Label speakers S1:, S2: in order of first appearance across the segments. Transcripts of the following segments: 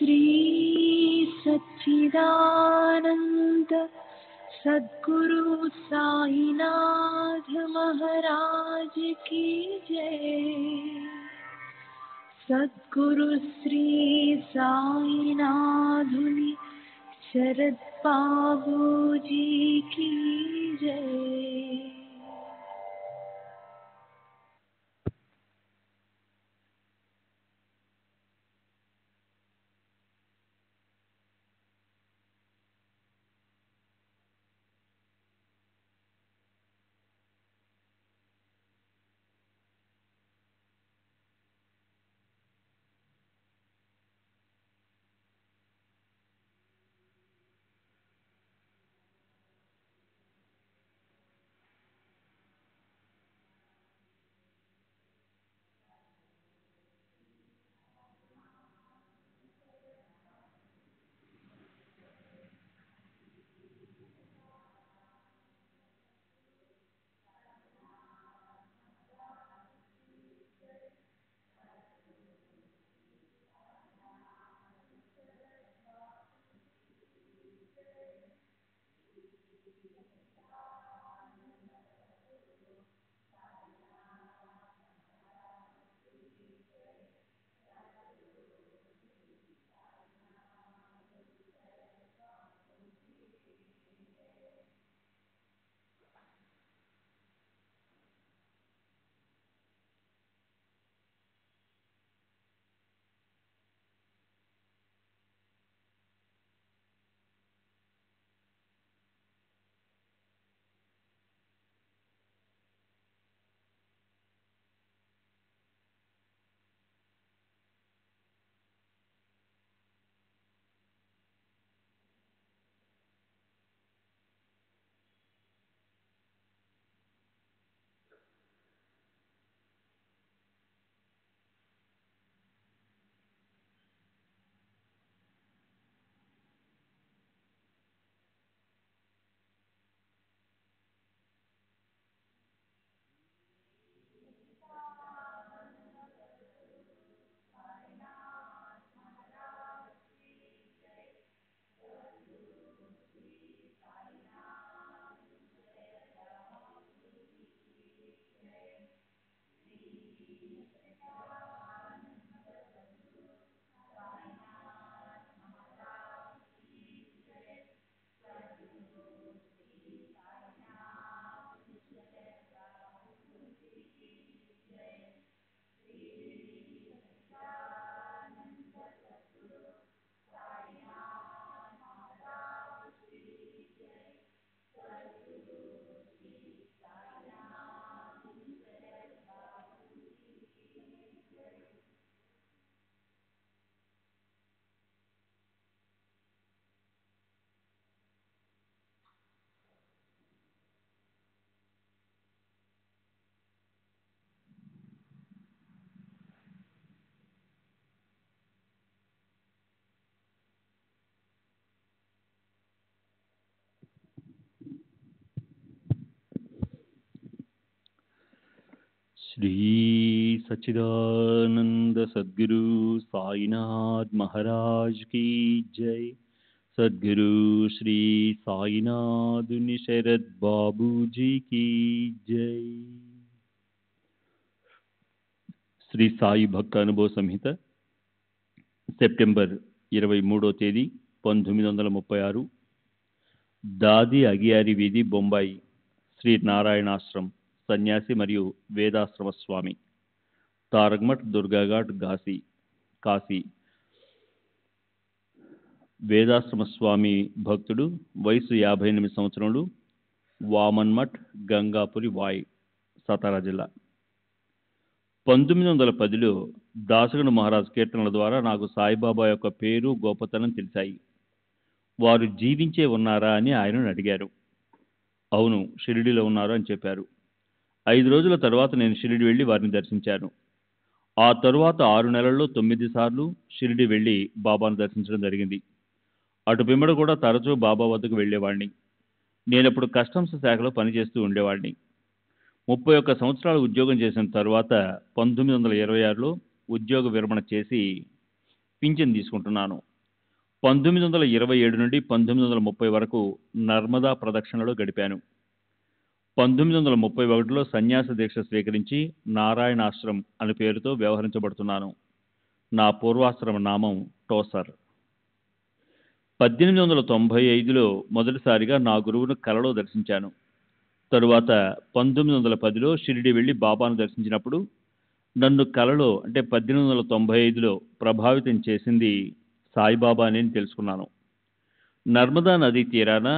S1: श्री सच्चिदानंद सद्गुरु साईनाथ महाराज की जय। सद्गुरु श्री साईनाथुनि शरद बाबू जी की जय।
S2: श्री सच्चिदानंद सद्गुरु साईनाथ महाराज की जय। सद्गुरु श्री साईनाथ शरद बाबू जी की जय। శ్రీ సాయి భక్త అనుభవ సంహిత సెప్టెంబర్ 23వ తేదీ 1936 దాది అగియారి వీధి బొంబాయి శ్రీ నారాయణాశ్రమ్ సన్యాసి మరియు వేదాశ్రమ స్వామి తారగ్మఠ్ దుర్గాఘాట్ కాశీ వేదాశ్రమ స్వామి భక్తుడు వయసు 58 సంవత్సరములు వామన్మఠ్ గంగాపురి వాయ్ సతారా జిల్లా 1910లో దాసగను మహారాజ్ కీర్తనల ద్వారా నాకు సాయిబాబా యొక్క పేరు గొప్పతనం తెలిసాయి. వారు జీవించే ఉన్నారా అని ఆయనను అడిగారు. అవును, షిరిడీలో ఉన్నారు అని చెప్పారు. 5 రోజుల తర్వాత నేను షిరిడి వెళ్ళి వారిని దర్శించాను. ఆ తరువాత 6 నెలల్లో 9 సార్లు షిరిడి వెళ్ళి బాబాను దర్శించడం జరిగింది. అటు పిమ్మడ కూడా తరచూ బాబా వద్దకు వెళ్ళేవాడిని. నేనప్పుడు కస్టమ్స్ శాఖలో పనిచేస్తూ ఉండేవాడిని. 31 సంవత్సరాలు ఉద్యోగం చేసిన తర్వాత 1926లో ఉద్యోగ విరమణ చేసి పింఛన్ తీసుకుంటున్నాను. 1927 నుండి 1930 వరకు నర్మదా ప్రదక్షిణలో గడిపాను. 1931లో సన్యాస దీక్ష స్వీకరించి నారాయణాశ్రం అనే పేరుతో వ్యవహరించబడుతున్నాను. నా పూర్వాశ్రమ నామం టోసర్. 1895లో మొదటిసారిగా నా గురువును కలలో దర్శించాను. తరువాత 1910లో షిరిడి వెళ్లి బాబాను దర్శించినప్పుడు నన్ను కలలో 1895లో ప్రభావితం చేసింది సాయిబాబా అని తెలుసుకున్నాను. నర్మదా నదీ తీరాన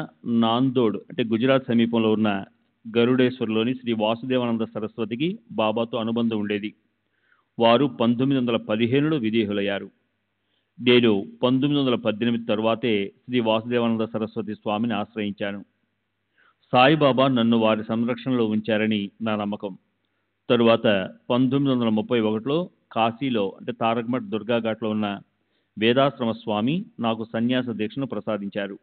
S2: నాందోడ్ గుజరాత్ సమీపంలో ఉన్న గరుడేశ్వర్లోని శ్రీ వాసుదేవానంద సరస్వతికి బాబాతో అనుబంధం ఉండేది. వారు 1915లో విదేహులయ్యారు. నేను 1918 తరువాతే శ్రీ వాసుదేవానంద సరస్వతి స్వామిని ఆశ్రయించాను. సాయిబాబా నన్ను వారి సంరక్షణలో ఉంచారని నా నమ్మకం. తరువాత 1931లో కాశీలో తారకమఠ్ దుర్గాఘాట్లో ఉన్న వేదాశ్రమ స్వామి నాకు సన్యాస దీక్షను ప్రసాదించారు.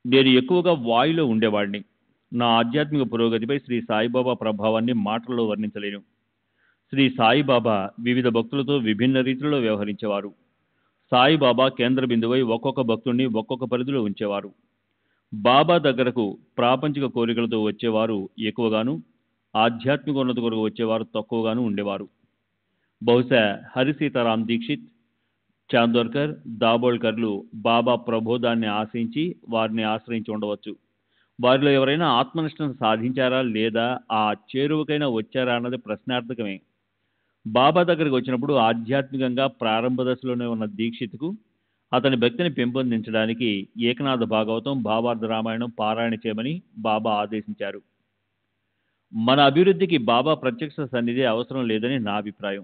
S2: నేను ఎక్కువగా వాయులో ఉండేవాడిని. నా ఆధ్యాత్మిక పురోగతిపై శ్రీ సాయిబాబా ప్రభావాన్ని మాటల్లో వర్ణించలేను. శ్రీ సాయిబాబా వివిధ భక్తులతో విభిన్న రీతిలో వ్యవహరించేవారు. సాయిబాబా కేంద్ర బిందువై ఒక్కొక్క భక్తుడిని ఒక్కొక్క పరిధిలో ఉంచేవారు. బాబా దగ్గరకు ప్రాపంచిక కోరికలతో వచ్చేవారు ఎక్కువగాను, ఆధ్యాత్మిక ఉన్నతి కొరకు వచ్చేవారు తక్కువగాను ఉండేవారు. బహుశా హరిసీతారాం దీక్షిత్, చాందోర్కర్, దాబోల్కర్లు బాబా ప్రబోధాన్ని ఆశించి వారిని ఆశ్రయించి ఉండవచ్చు. వారిలో ఎవరైనా ఆత్మనిష్టను సాధించారా లేదా ఆ చేరువకైనా వచ్చారా అన్నది ప్రశ్నార్థకమే. బాబా దగ్గరికి వచ్చినప్పుడు ఆధ్యాత్మికంగా ప్రారంభ దశలోనే ఉన్న దీక్షిత్కు అతని భక్తిని పెంపొందించడానికి ఏకనాథ భాగవతం, భావార్థ రామాయణం పారాయణ చేయమని బాబా ఆదేశించారు. మన అభివృద్ధికి బాబా ప్రత్యక్ష సన్నిధి అవసరం లేదని నా అభిప్రాయం.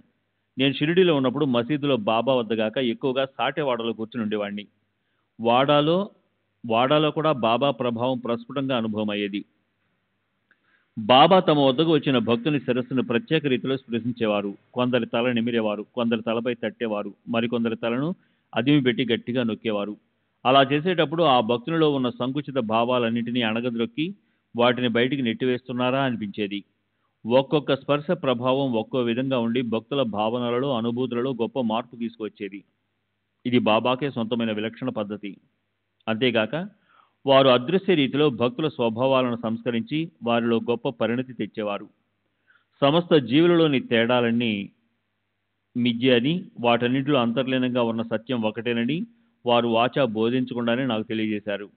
S2: నేను షిరిడీలో ఉన్నప్పుడు మసీదులో బాబా వద్దగాక ఎక్కువగా సాటెవాడలో కూర్చుని ఉండేవాడిని. వాడాలో కూడా బాబా ప్రభావం ప్రస్ఫుటంగా అనుభవం అయ్యేది. బాబా తమ వద్దకు వచ్చిన భక్తుని శిరస్సును ప్రత్యేక రీతిలో స్పృశించేవారు. కొందరి తల నిమిరేవారు, కొందరి తలపై తట్టేవారు, మరికొందరి తలను అదిమి పెట్టి గట్టిగా నొక్కేవారు. అలా చేసేటప్పుడు ఆ భక్తునిలో ఉన్న సంకుచిత భావాలన్నింటినీ అణగద్రొక్కి వాటిని బయటికి నెట్టివేస్తున్నారా అనిపించేది. ఒక్కొక్క స్పర్శ ప్రభావం ఒక్కో విధంగా ఉండి భక్తుల భావనలలో, అనుభూతులలో గొప్ప మార్పు తీసుకువచ్చేది. ఇది బాబాకే సొంతమైన విలక్షణ పద్ధతి. అంతేగాక వారు అదృశ్య రీతిలో భక్తుల స్వభావాలను సంస్కరించి వారిలో గొప్ప పరిణతి తెచ్చేవారు. సమస్త జీవులలోని తేడాలన్నీ మిథ్య అని, వాటన్నింటిలో అంతర్లీనంగా ఉన్న సత్యం ఒకటేనని వారు వాచా బోధించకుండానే నాకు తెలియజేశారు.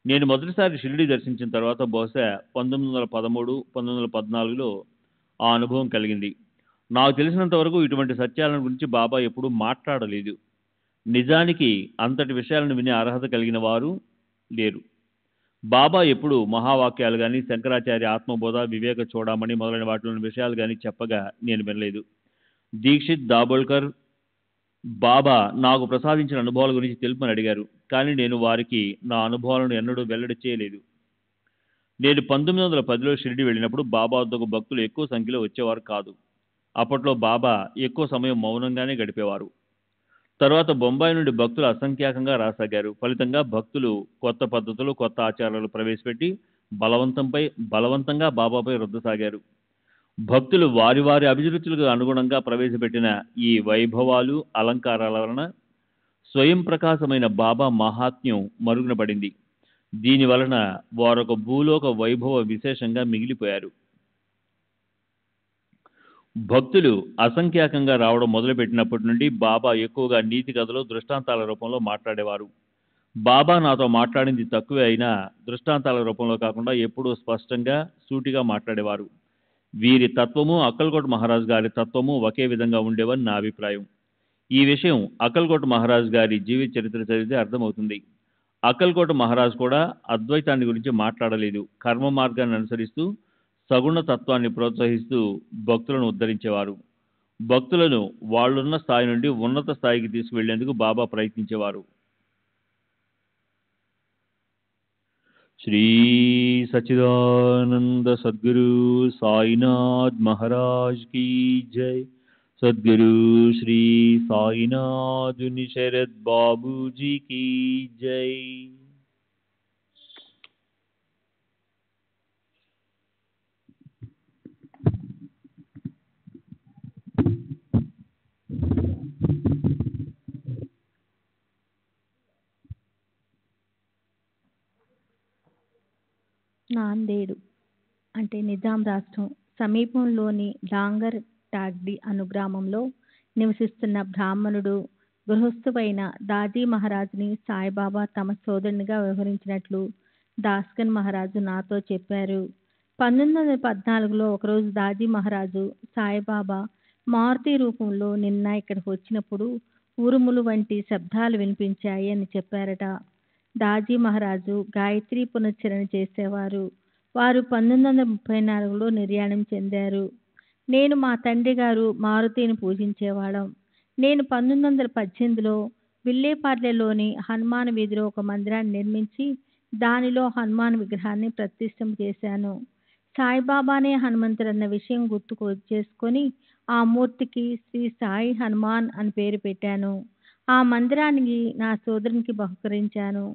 S2: నేను మొదటిసారి షిరిడి దర్శించిన తర్వాత బహుశా 1913, 1914లో ఆ అనుభవం కలిగింది. నాకు తెలిసినంత వరకు ఇటువంటి సత్యాలను గురించి బాబా ఎప్పుడూ మాట్లాడలేదు. నిజానికి అంతటి విషయాలను వినే అర్హత కలిగిన వారు లేరు. బాబా ఎప్పుడు మహావాక్యాలు కానీ, శంకరాచార్య ఆత్మబోధ, వివేక చూడమని మొదలైన వాటిలోని విషయాలు కానీ చెప్పగా నేను వినలేదు. దీక్షిత్, దాబోల్కర్ బాబా నాకు ప్రసాదించిన అనుభవాల గురించి తెలుపని అడిగారు. కానీ నేను వారికి నా అనుభవాలను ఎన్నడూ వెల్లడి చేయలేదు. నేను 1910లో షిరిడి వెళ్ళినప్పుడు బాబా వద్దకు భక్తులు ఎక్కువ సంఖ్యలో వచ్చేవారు కాదు. అప్పట్లో బాబా ఎక్కువ సమయం మౌనంగానే గడిపేవారు. తర్వాత బొంబాయి నుండి భక్తులు అసంఖ్యాకంగా రాసాగారు. ఫలితంగా భక్తులు కొత్త పద్ధతులు, కొత్త ఆచారాలు ప్రవేశపెట్టి బలవంతంగా బాబాపై రుద్దసాగారు. భక్తులు వారి వారి అభిరుచులకు అనుగుణంగా ప్రవేశపెట్టిన ఈ వైభవాలు, అలంకారాల వలన స్వయం ప్రకాశమైన బాబా మహాత్మ్యం మరుగున పడింది. దీని వలన వారొక భూలోక వైభవ విశేషంగా మిగిలిపోయారు. భక్తులు అసంఖ్యాకంగా రావడం మొదలుపెట్టినప్పటి నుండి బాబా ఎక్కువగా నీతి కథలు, దృష్టాంతాల రూపంలో మాట్లాడేవారు. బాబా నాతో మాట్లాడింది తక్కువే అయినా దృష్టాంతాల రూపంలో కాకుండా ఎప్పుడూ స్పష్టంగా, సూటిగా మాట్లాడేవారు. వీరి తత్వము, అక్కల్కోట్ మహారాజ్ గారి తత్వము ఒకే విధంగా ఉండేవని నా అభిప్రాయం. ఈ విషయం అక్కల్కోట్ మహారాజ్ గారి జీవిత చరిత్ర చదివితే అర్థమవుతుంది. అక్కల్కోట్ మహారాజ్ కూడా అద్వైతాన్ని గురించి మాట్లాడలేదు. కర్మ మార్గాన్ని అనుసరిస్తూ సగుణ తత్వాన్ని ప్రోత్సహిస్తూ భక్తులను ఉద్ధరించేవారు. భక్తులను వాళ్ళున్న స్థాయి నుండి ఉన్నత స్థాయికి తీసుకువెళ్లేందుకు బాబా ప్రయత్నించేవారు. శ్రీ సచ్చిదానంద సద్గురు సాయినాథ్ మహారాజ్ కీ జై. సద్గురు శ్రీ సాయినాథుని శరద్ బాబూజీ కీ జై.
S3: నాందేడు అంటే నిజాం రాష్ట్రం సమీపంలోని డాంగర్ టాగ్డి అను గ్రామంలో నివసిస్తున్న బ్రాహ్మణుడు గృహస్థువైన దాజీ మహారాజుని సాయిబాబా తమ సోదరునిగా వ్యవహరించినట్లు దాస్కన్ మహారాజు నాతో చెప్పారు. 1914లో ఒకరోజు దాజీ మహారాజు సాయిబాబా మారుతి రూపంలో నిన్న ఇక్కడికి వచ్చినప్పుడు ఉరుములు వంటి శబ్దాలు వినిపించాయి అని చెప్పారట. దాజీ మహారాజు గాయత్రి పునశ్చరణ చేసేవారు. వారు 1934లో నిర్యాణం చెందారు. నేను మా తండ్రి గారు మారుతిని పూజించేవాళ్ళం. నేను 1918లో విల్లేపార్లెలోని హనుమాన్ వీధిలో ఒక మందిరాన్ని నిర్మించి దానిలో హనుమాన్ విగ్రహాన్ని ప్రతిష్ఠం చేశాను. సాయిబాబానే హనుమంతుడు అన్న విషయం గుర్తుకు చేసుకొని ఆ మూర్తికి శ్రీ సాయి హనుమాన్ అని పేరు పెట్టాను. ఆ మందిరానికి నా సోదరునికి బహుకరించాను.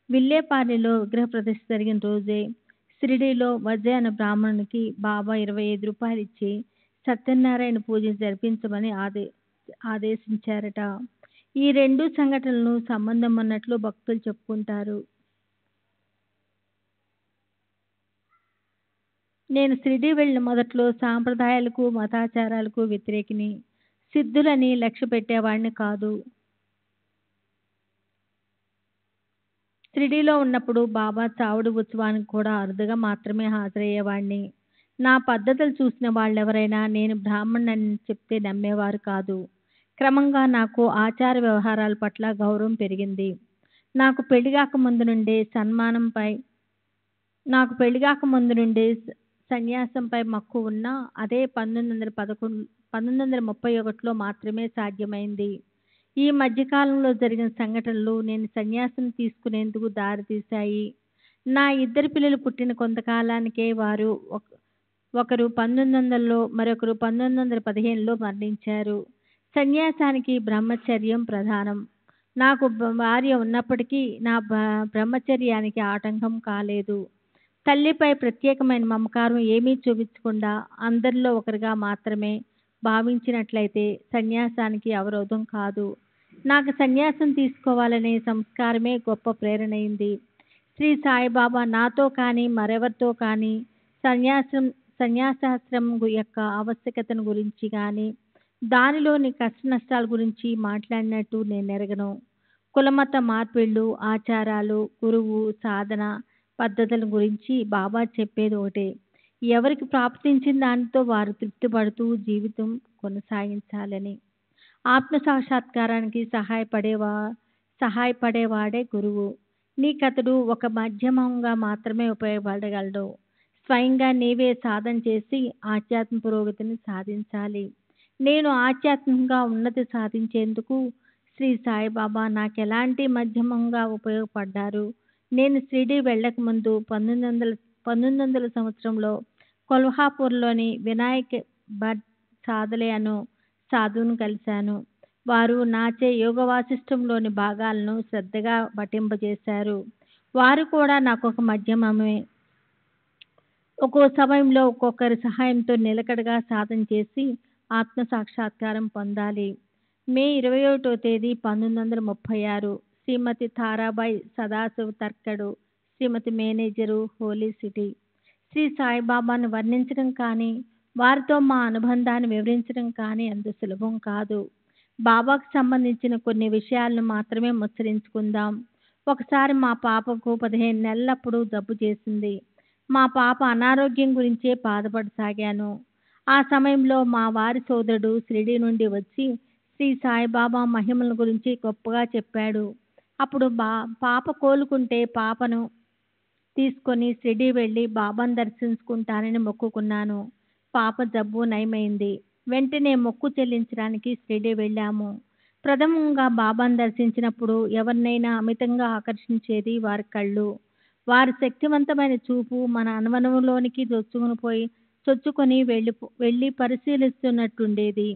S3: విల్లేపార్లెలో విగ్రహ ప్రతిష్ఠ జరిగిన రోజే షిరిడీలో వజయ్ అనే బ్రాహ్మణునికి బాబా 25 రూపాయలు ఇచ్చి సత్యనారాయణ పూజ జరిపించమని ఆదేశించారట. ఈ రెండు సంఘటనలు సంబంధం అన్నట్లు భక్తులు చెప్పుకుంటారు. నేను షిరిడీ వెళ్ళిన మొదట్లో సాంప్రదాయాలకు మతాచారాలకు వ్యతిరేకిని, సిద్ధులని లక్ష్య పెట్టేవాడిని కాదు. షిరిడీలో ఉన్నప్పుడు బాబా చావుడు ఉత్సవానికి కూడా అరుదుగా మాత్రమే హాజరయ్యేవాడిని. నా పద్ధతులు చూసిన వాళ్ళెవరైనా నేను బ్రాహ్మణుని చెప్తే నమ్మేవారు కాదు. క్రమంగా నాకు ఆచార వ్యవహారాల పట్ల గౌరవం పెరిగింది. నాకు పెళ్లిగాక ముందు నుండే సన్యాసంపై మక్కువ ఉన్నా అదే 1931లో మాత్రమే సాధ్యమైంది. ఈ మధ్యకాలంలో జరిగిన సంఘటనలు నేను సన్యాసం తీసుకునేందుకు దారితీశాయి. నా ఇద్దరు పిల్లలు పుట్టిన కొంతకాలానికే వారు ఒకరు 1900లో మరొకరు 1915లో మరణించారు. సన్యాసానికి బ్రహ్మచర్యం ప్రధానం. నాకు భార్య ఉన్నప్పటికీ నా బ్రహ్మచర్యానికి ఆటంకం కాలేదు. తల్లిపై ప్రత్యేకమైన మమకారం ఏమీ చూపించకుండా అందరిలో ఒకరిగా మాత్రమే భావించినట్లయితే సన్యాసానికి అవరోధం కాదు. నాకు సన్యాసం తీసుకోవాలనే సంస్కారమే గొప్ప ప్రేరణయింది. శ్రీ సాయిబాబా నాతో కానీ మరెవరితో కానీ సన్యాసాశ్రమం యొక్క ఆవశ్యకతను గురించి కానీ దానిలోని కష్ట నష్టాల గురించి మాట్లాడినట్టు నేను ఎరగను. కులమత మార్పిళ్ళు, ఆచారాలు, గురువు, సాధన పద్ధతుల గురించి బాబా చెప్పేది ఒకటే. ఎవరికి ప్రాప్తించిన దానితో వారు తృప్తి పడుతూ జీవితం కొనసాగించాలని. ఆత్మ సాక్షాత్కారానికి సహాయపడేవాడే గురువు. నీకతడు ఒక మాధ్యమంగా మాత్రమే ఉపయోగపడగలడు. స్వయంగా నీవే సాధన చేసి ఆధ్యాత్మ పురోగతిని సాధించాలి. నేను ఆధ్యాత్మికంగా ఉన్నతి సాధించేందుకు శ్రీ సాయిబాబా నాకెలాంటి మాధ్యమంగా ఉపయోగపడ్డారు. నేను షిరిడీ వెళ్ళకముందు 1900 సంవత్సరంలో కొల్హాపూర్లోని వినాయక్ భట్ సాదలే అను సాధువును కలిశాను. వారు నాచే యోగ వాసిష్టంలోని భాగాలను శ్రద్ధగా పఠింపజేశారు. వారు కూడా నాకొక మాధ్యమమే. ఒక్కో సమయంలో ఒక్కొక్కరి సహాయంతో నిలకడగా సాధన చేసి ఆత్మ సాక్షాత్కారం పొందాలి. మే 21వ తేదీ 1936 శ్రీమతి తారాబాయి సదాశివ్ తర్కడు, శ్రీమతి మేనేజరు, హోలీ సిటీ. శ్రీ సాయిబాబాను వర్ణించడం కానీ వారితో మా అనుబంధాన్ని వివరించడం కానీ అంత సులభం కాదు. బాబాకు సంబంధించిన కొన్ని విషయాలను మాత్రమే ముచ్చరించుకుందాం. ఒకసారి మా పాపకు 15 నెలలప్పుడు జబ్బు చేసింది. మా పాప అనారోగ్యం గురించే బాధపడసాగాను. ఆ సమయంలో మా వారి సోదరుడు షిరిడీ నుండి వచ్చి శ్రీ సాయిబాబా మహిమల గురించి గొప్పగా చెప్పాడు. అప్పుడు పాప కోలుకుంటే పాపను తీసుకొని షిరిడీ వెళ్ళి బాబాను దర్శించుకుంటానని మొక్కుకున్నాను. పాప జబ్బు నయమైంది. వెంటనే మొక్కు చెల్లించడానికి షిరిడీ వెళ్ళాము. ప్రథమంగా బాబాను దర్శించినప్పుడు ఎవరినైనా అమితంగా ఆకర్షించేది వారి కళ్ళు. వారి శక్తివంతమైన చూపు మన అనువనువులోనికి చొచ్చుకొని వెళ్ళి పరిశీలిస్తున్నట్టుండేది.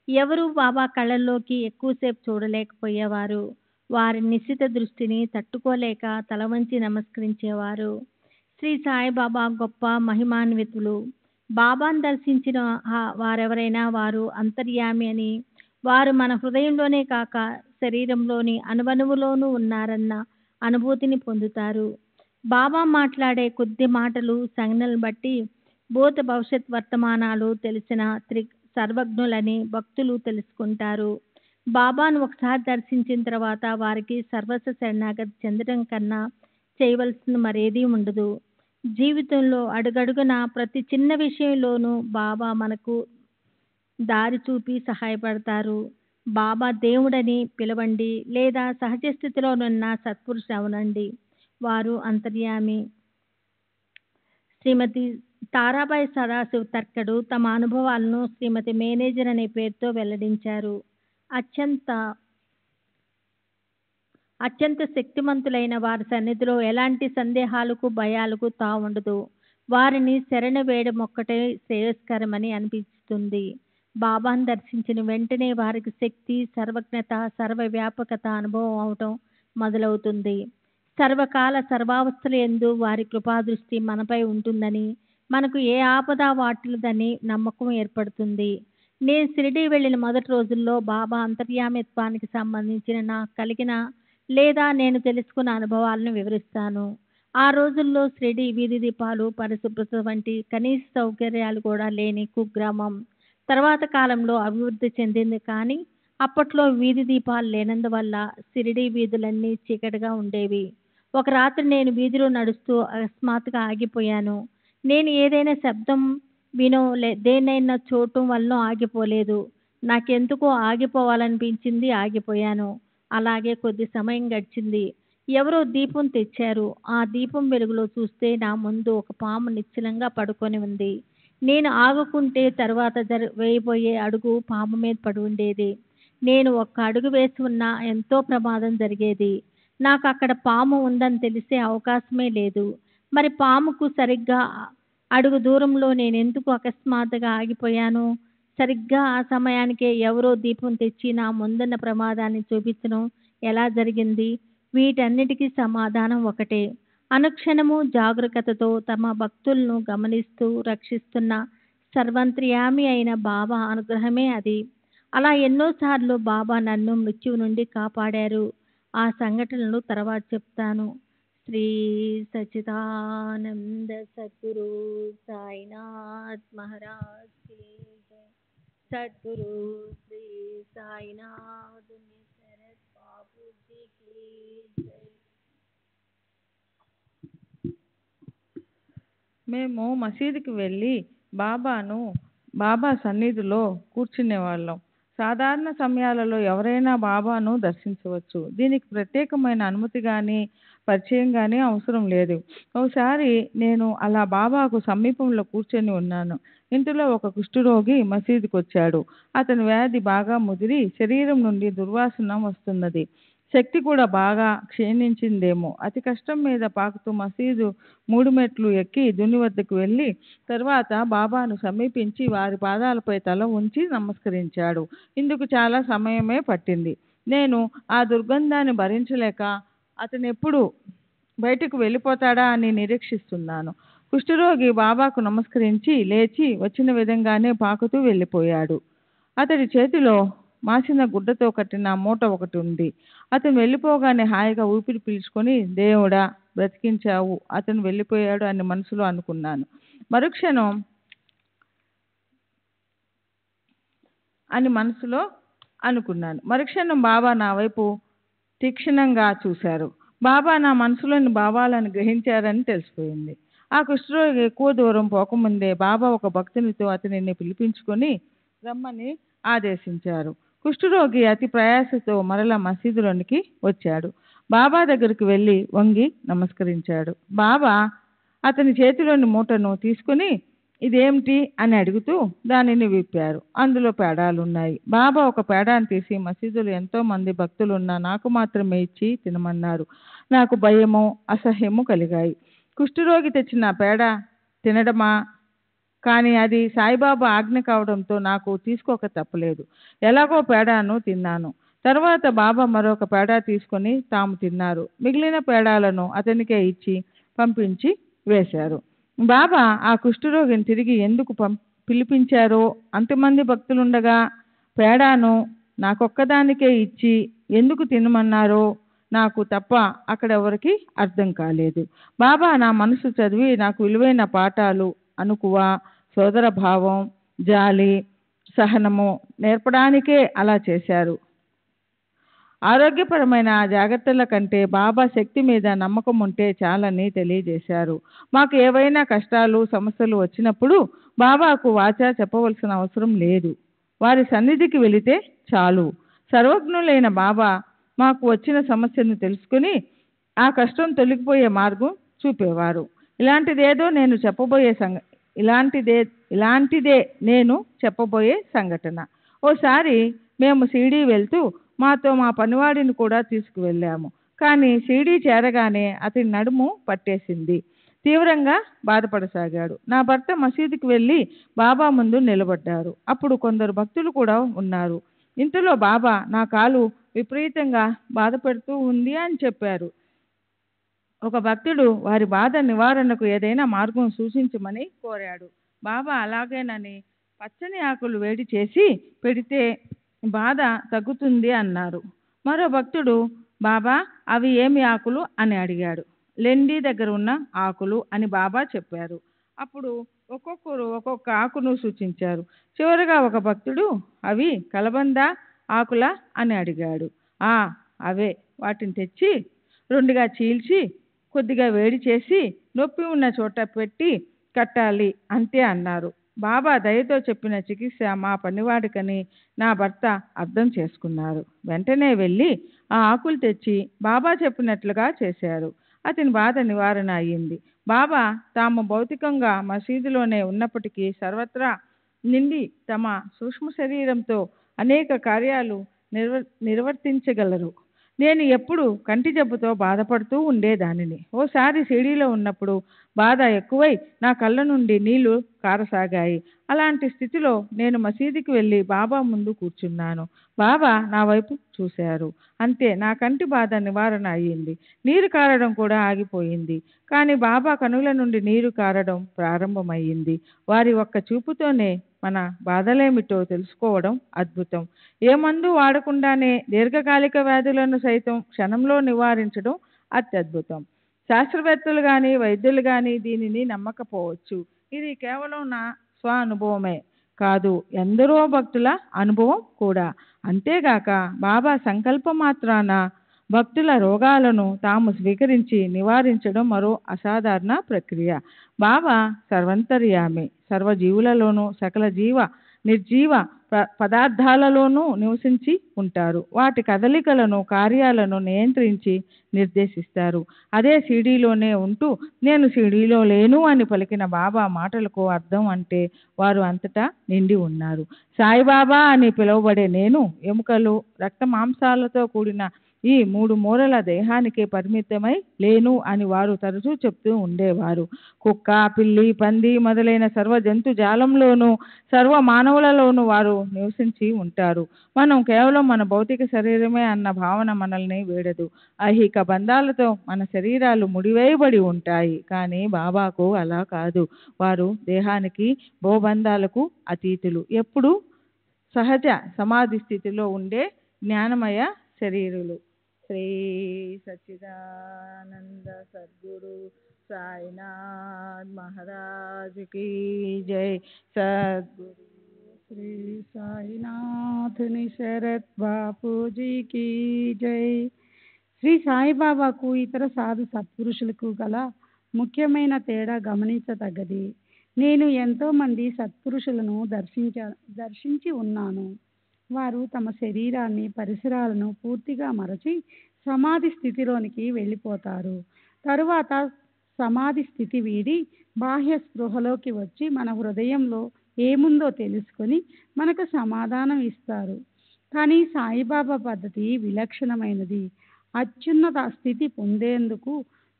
S3: ఎవరూ బాబా కళ్ళల్లోకి ఎక్కువసేపు చూడలేకపోయేవారు. వారి నిశిత దృష్టిని తట్టుకోలేక తల వంచి నమస్కరించేవారు. శ్రీ సాయిబాబా గొప్ప మహిమాన్వితులు. బాబాను దర్శించిన వారెవరైనా వారు అంతర్యామి అని, వారు మన హృదయంలోనే కాక శరీరంలోని అనువనువులోనూ ఉన్నారన్న అనుభూతిని పొందుతారు. బాబా మాట్లాడే కొద్ది మాటలు సంజ్ఞలను బట్టి భూత భవిష్యత్ వర్తమానాలు తెలిసిన సర్వజ్ఞులని భక్తులు తెలుసుకుంటారు. బాబాను ఒకసారి దర్శించిన తర్వాత వారికి సర్వస్వ శరణాగతి చెందడం కన్నా చేయవలసింది మరేదీ ఉండదు. జీవితంలో అడుగడుగున ప్రతి చిన్న విషయంలోనూ బాబా మనకు దారి చూపి సహాయపడతారు. బాబా దేవుడని పిలవండి లేదా సహజ స్థితిలోనున్న సత్పురుషుడు అవనండి, వారు అంతర్యామి. శ్రీమతి తారాబాయి సదాశివ్ తర్కడు తమ అనుభవాలను శ్రీమతి మేనేజర్ అనే పేరుతో వెల్లడించారు. అత్యంత శక్తిమంతులైన వారి సన్నిధిలో ఎలాంటి సందేహాలకు భయాలకు తావుండదు. వారిని శరణు వేయడం ఒక్కటే శ్రేయస్కరమని అనిపిస్తుంది. బాబాను దర్శించిన వెంటనే వారికి శక్తి, సర్వజ్ఞత, సర్వవ్యాపకత అనుభవం అవటం మొదలవుతుంది. సర్వకాల సర్వావస్థల యందు వారి కృపాదృష్టి మనపై ఉంటుందని, మనకు ఏ ఆపద వాటిల్లదని నమ్మకం ఏర్పడుతుంది. నేను షిరిడీ వెళ్ళిన మొదటి రోజుల్లో బాబా అంతర్యామిత్వానికి సంబంధించిన నాకు కలిగిన లేదా నేను తెలుసుకున్న అనుభవాలను వివరిస్తాను. ఆ రోజుల్లో షిరిడీ వీధి దీపాలు, పరిశుభ్రత వంటి కనీస సౌకర్యాలు కూడా లేని కుగ్రామం. తర్వాత కాలంలో అభివృద్ధి చెందింది, కానీ అప్పట్లో వీధి దీపాలు లేనందువల్ల షిరిడీ వీధులన్నీ చీకటిగా ఉండేవి. ఒక రాత్రి నేను వీధిలో నడుస్తూ అకస్మాత్తుగా ఆగిపోయాను. నేను ఏదైనా శబ్దం వినో దేన్నైనా చూడటం వల్ల ఆగిపోలేదు. నాకెందుకో ఆగిపోవాలనిపించింది, ఆగిపోయాను. అలాగే కొద్ది సమయం గడిచింది. ఎవరో దీపం తెచ్చారు. ఆ దీపం వెలుగులో చూస్తే నా ముందు ఒక పాము నిశ్చలంగా పడుకొని ఉంది. నేను ఆగుకుంటే తర్వాత వేయబోయే అడుగు పాము మీద పడి ఉండేది. నేను ఒక్క అడుగు వేసి ఉన్నా ఎంతో ప్రమాదం జరిగేది. నాకు అక్కడ పాము ఉందని తెలిసే అవకాశమే లేదు. మరి పాముకు సరిగ్గా అడుగు దూరంలో నేను ఎందుకు అకస్మాత్తుగా ఆగిపోయాను? సరిగ్గా ఆ సమయానికే ఎవరో దీపం తెచ్చి నా ముందున్న ప్రమాదాన్ని చూపించడం ఎలా జరిగింది? వీటన్నిటికీ సమాధానం ఒకటే. అనుక్షణము జాగరూకతతో తమ భక్తులను గమనిస్తూ రక్షిస్తున్న సర్వంత్ర్యామి అయిన బాబా అనుగ్రహమే అది. అలా ఎన్నోసార్లు బాబా నన్ను మృత్యువు నుండి కాపాడారు. ఆ సంఘటనలు తర్వాత చెప్తాను. శ్రీ సచ్చిదానంద సద్గురు సాయినాథ్ మహారాజ్ కి జై. సద్గురు శ్రీ సాయినాథ్ శరత్ బాబూజీ కి జై.
S4: మేము మసీదుకి వెళ్ళి బాబా సన్నిధిలో కూర్చునేవాళ్ళం. సాధారణ సమయాలలో ఎవరైనా బాబాను దర్శించవచ్చు. దీనికి ప్రత్యేకమైన అనుమతి కానీ పరిచయం కానీ అవసరం లేదు. ఒకసారి నేను అలా బాబాకు సమీపంలో కూర్చొని ఉన్నాను. ఇంతలో ఒక కుష్ఠరోగి మసీదుకు వచ్చాడు. అతని వ్యాధి బాగా ముదిరి శరీరం నుండి దుర్వాసన వస్తున్నది. శక్తి కూడా బాగా క్షీణించిందేమో. అతి కష్టం మీద పాకుతూ మసీదు 3 మెట్లు ఎక్కి దుని వద్దకు వెళ్ళి తర్వాత బాబాను సమీపించి వారి పాదాలపై తల ఉంచి నమస్కరించాడు. ఇందుకు చాలా సమయమే పట్టింది. నేను ఆ దుర్గంధాన్ని భరించలేక అతను ఎప్పుడు బయటకు వెళ్ళిపోతాడా అని నిరీక్షిస్తున్నాను. కుష్ఠరోగి బాబాకు నమస్కరించి లేచి వచ్చిన విధంగానే పాకుతూ వెళ్ళిపోయాడు. అతడి చేతిలో మాసిన గుడ్డతో కట్టిన మూట ఒకటి ఉంది. అతను వెళ్ళిపోగానే హాయిగా ఊపిరి పీల్చుకొని దేవుడా బ్రతికించావు, అతను వెళ్ళిపోయాడు అని మనసులో అనుకున్నాను. మరుక్షణం బాబా నా వైపు తీక్షణంగా చూశారు. బాబా నా మనసులోని భావాలను గ్రహించారని తెలిసిపోయింది. ఆ కుష్ఠరోగి ఎక్కువ దూరం పోకముందే బాబా ఒక భక్తునితో అతనిని పిలిపించుకొని రమ్మని ఆదేశించారు. కుష్ఠరోగి అతి ప్రయాసతో మరలా మసీదులోనికి వచ్చాడు. బాబా దగ్గరికి వెళ్ళి వంగి నమస్కరించాడు. బాబా అతని చేతిలోని మూటను తీసుకుని ఇదేమిటి అని అడుగుతూ దానిని విప్పారు. అందులో పేడాలున్నాయి. బాబా ఒక పేడాను తీసి మసీదులో ఎంతో మంది భక్తులున్నా నాకు మాత్రమే ఇచ్చి తినమన్నారు. నాకు భయము అసహ్యము కలిగాయి. కుష్ఠరోగి తెచ్చిన పేడ తినడమా? కానీ అది సాయిబాబా ఆజ్ఞ కావడంతో నాకు తీసుకోక తప్పలేదు. ఎలాగో పేడాను తిన్నాను. తర్వాత బాబా మరొక పేడ తీసుకొని తాము తిన్నారు. మిగిలిన పేడాలను అతనికే ఇచ్చి పంపించి వేశారు. బాబా ఆ కుష్ఠరోగిని తిరిగి ఎందుకు పిలిపించారో, అంతమంది భక్తులుండగా పేడాను నాకొక్కదానికే ఇచ్చి ఎందుకు తినమన్నారో నాకు తప్ప అక్కడెవరికి అర్థం కాలేదు. బాబా నా మనసు చదివి నాకు విలువైన పాఠాలు, అనుకువ, సోదర భావం, జాలి, సహనము నేర్పడానికే అలా చేశారు. ఆరోగ్యపరమైన జాగ్రత్తల కంటే బాబా శక్తి మీద నమ్మకం ఉంటే చాలని తెలియజేశారు. మాకు ఏవైనా కష్టాలు, సమస్యలు వచ్చినప్పుడు బాబాకు వాచా చెప్పవలసిన అవసరం లేదు. వారి సన్నిధికి వెళితే చాలు. సర్వజ్ఞులైన బాబా మాకు వచ్చిన సమస్యను తెలుసుకుని ఆ కష్టం తొలగిపోయే మార్గం చూపేవారు. ఇలాంటిదే నేను చెప్పబోయే సంఘటన. ఓసారి మేము షిరిడీ వెళ్తూ మాతో మా పనివాడిని కూడా తీసుకువెళ్ళాము. కానీ షిరిడీ చేరగానే అతని నడుము పట్టేసింది. తీవ్రంగా బాధపడసాగాడు. నా భర్త మసీదుకి వెళ్ళి బాబా ముందు నిలబడ్డారు. అప్పుడు కొందరు భక్తులు కూడా ఉన్నారు. ఇంతలో బాబా నా కాలు విపరీతంగా బాధ పెడుతూ ఉంది అని చెప్పారు. ఒక భక్తుడు వారి బాధ నివారణకు ఏదైనా మార్గం సూచించమని కోరాడు. బాబా అలాగేనని పచ్చని ఆకులు వేడి చేసి పెడితే బాధ తగ్గుతుంది అన్నారు. మరో భక్తుడు బాబా అవి ఏమి ఆకులు అని అడిగాడు. లెండి దగ్గర ఉన్న ఆకులు అని బాబా చెప్పారు. అప్పుడు ఒక్కొక్కరు ఒక్కొక్క ఆకును సూచించారు. చివరగా ఒక భక్తుడు అవి కలబంద ఆకుల అని అడిగాడు. అవే. వాటిని తెచ్చి రెండుగా చీల్చి కొద్దిగా వేడి చేసి నొప్పి ఉన్న చోట పెట్టి కట్టాలి అంతే అన్నారు. బాబా దయతో చెప్పిన చికిత్స మా పనివాడికని నా భర్త అర్థం చేసుకున్నారు. వెంటనే వెళ్ళి ఆ ఆకులు తెచ్చి బాబా చెప్పినట్లుగా చేశారు. అతని బాధ నివారణ అయ్యింది. బాబా తాము భౌతికంగా మసీదులోనే ఉన్నప్పటికీ సర్వత్రా నిండి తమ సూక్ష్మ శరీరంతో అనేక కార్యాలు నిర్వర్తించగలరు. నేను ఎప్పుడు కంటి జబ్బుతో బాధపడుతూ ఉండేదానిని. ఓసారి షిరిడీలో ఉన్నప్పుడు బాధ ఎక్కువై నా కళ్ళ నుండి నీళ్లు కారసాగాయి. అలాంటి స్థితిలో నేను మసీదుకి వెళ్ళి బాబా ముందు కూర్చున్నాను. బాబా నా వైపు చూశారు. అంతే, నా కంటి బాధ నివారణ అయ్యింది. నీరు కారడం కూడా ఆగిపోయింది. కానీ బాబా కనుల నుండి నీరు కారడం ప్రారంభమయ్యింది. వారి ఒక్క చూపుతోనే మన బాధలేమిటో తెలుసుకోవడం అద్భుతం. ఏ మందు వాడకుండానే దీర్ఘకాలిక వ్యాధులను సైతం క్షణంలో నివారించడం అత్యద్భుతం. శాస్త్రవేత్తలు కానీ వైద్యులు కానీ దీనిని నమ్మకపోవచ్చు. ఇది కేవలం నా స్వ అనుభవమే కాదు, ఎందరో భక్తుల అనుభవం కూడా. అంతేగాక బాబా సంకల్ప మాత్రాన భక్తుల రోగాలను తాము స్వీకరించి నివారించడం మరో అసాధారణ ప్రక్రియ. బాబా సర్వంతర్యామి, సర్వజీవులలోనూ సకల జీవ నిర్జీవ పదార్థాలలోనూ నివసించి ఉంటారు. వాటి కదలికలను, కార్యాలను నియంత్రించి నిర్దేశిస్తారు. అదే షిరిడీలోనే ఉంటూ నేను షిరిడీలో లేను అని పలికిన బాబా మాటలకు అర్థం అంటే వారు అంతటా నిండి ఉన్నారు. సాయిబాబా అని పిలువబడే నేను ఎముకలు, రక్త మాంసాలతో కూడిన ఈ మూడు మూరల దేహానికే పరిమితమై లేను అని వారు తరచూ చెప్తూ ఉండేవారు. కుక్క, పిల్లి, పంది మొదలైన సర్వ జంతు జాలంలోనూ సర్వ మానవులలోనూ వారు నివసించి ఉంటారు. మనం కేవలం మన భౌతిక శరీరమే అన్న భావన మనల్ని వేడదు. ఐహిక బంధాలతో మన శరీరాలు ముడివేయబడి ఉంటాయి. కానీ బాబాకు అలా కాదు. వారు దేహానికి, భోబంధాలకు అతీతులు. ఎప్పుడు సహజ సమాధి స్థితిలో ఉండే జ్ఞానమయ శరీరులు. శ్రీ సచ్చిదానంద సద్గురు సాయినాథ్ మహారాజ్ की जय. सद्गुरु
S5: श्री సాయినాథుని శరత్ బాపూజీ की जय. శ్రీ సాయిబాబాకు ఇతర సాధు సత్పురుషులకు గల ముఖ్యమైన తేడా గమనించదగ్గది. నేను ఎంతోమంది సత్పురుషులను దర్శించి ఉన్నాను. వారు తమ శరీరాన్ని, పరిసరాలను పూర్తిగా మరచి సమాధి స్థితిలోనికి వెళ్ళిపోతారు. తరువాత సమాధి స్థితి వీడి బాహ్య స్పృహలోకి వచ్చి మన హృదయంలో ఏముందో తెలుసుకొని మనకు సమాధానం ఇస్తారు. కానీ సాయిబాబా పద్ధతి విలక్షణమైనది. అత్యున్నత స్థితి పొందేందుకు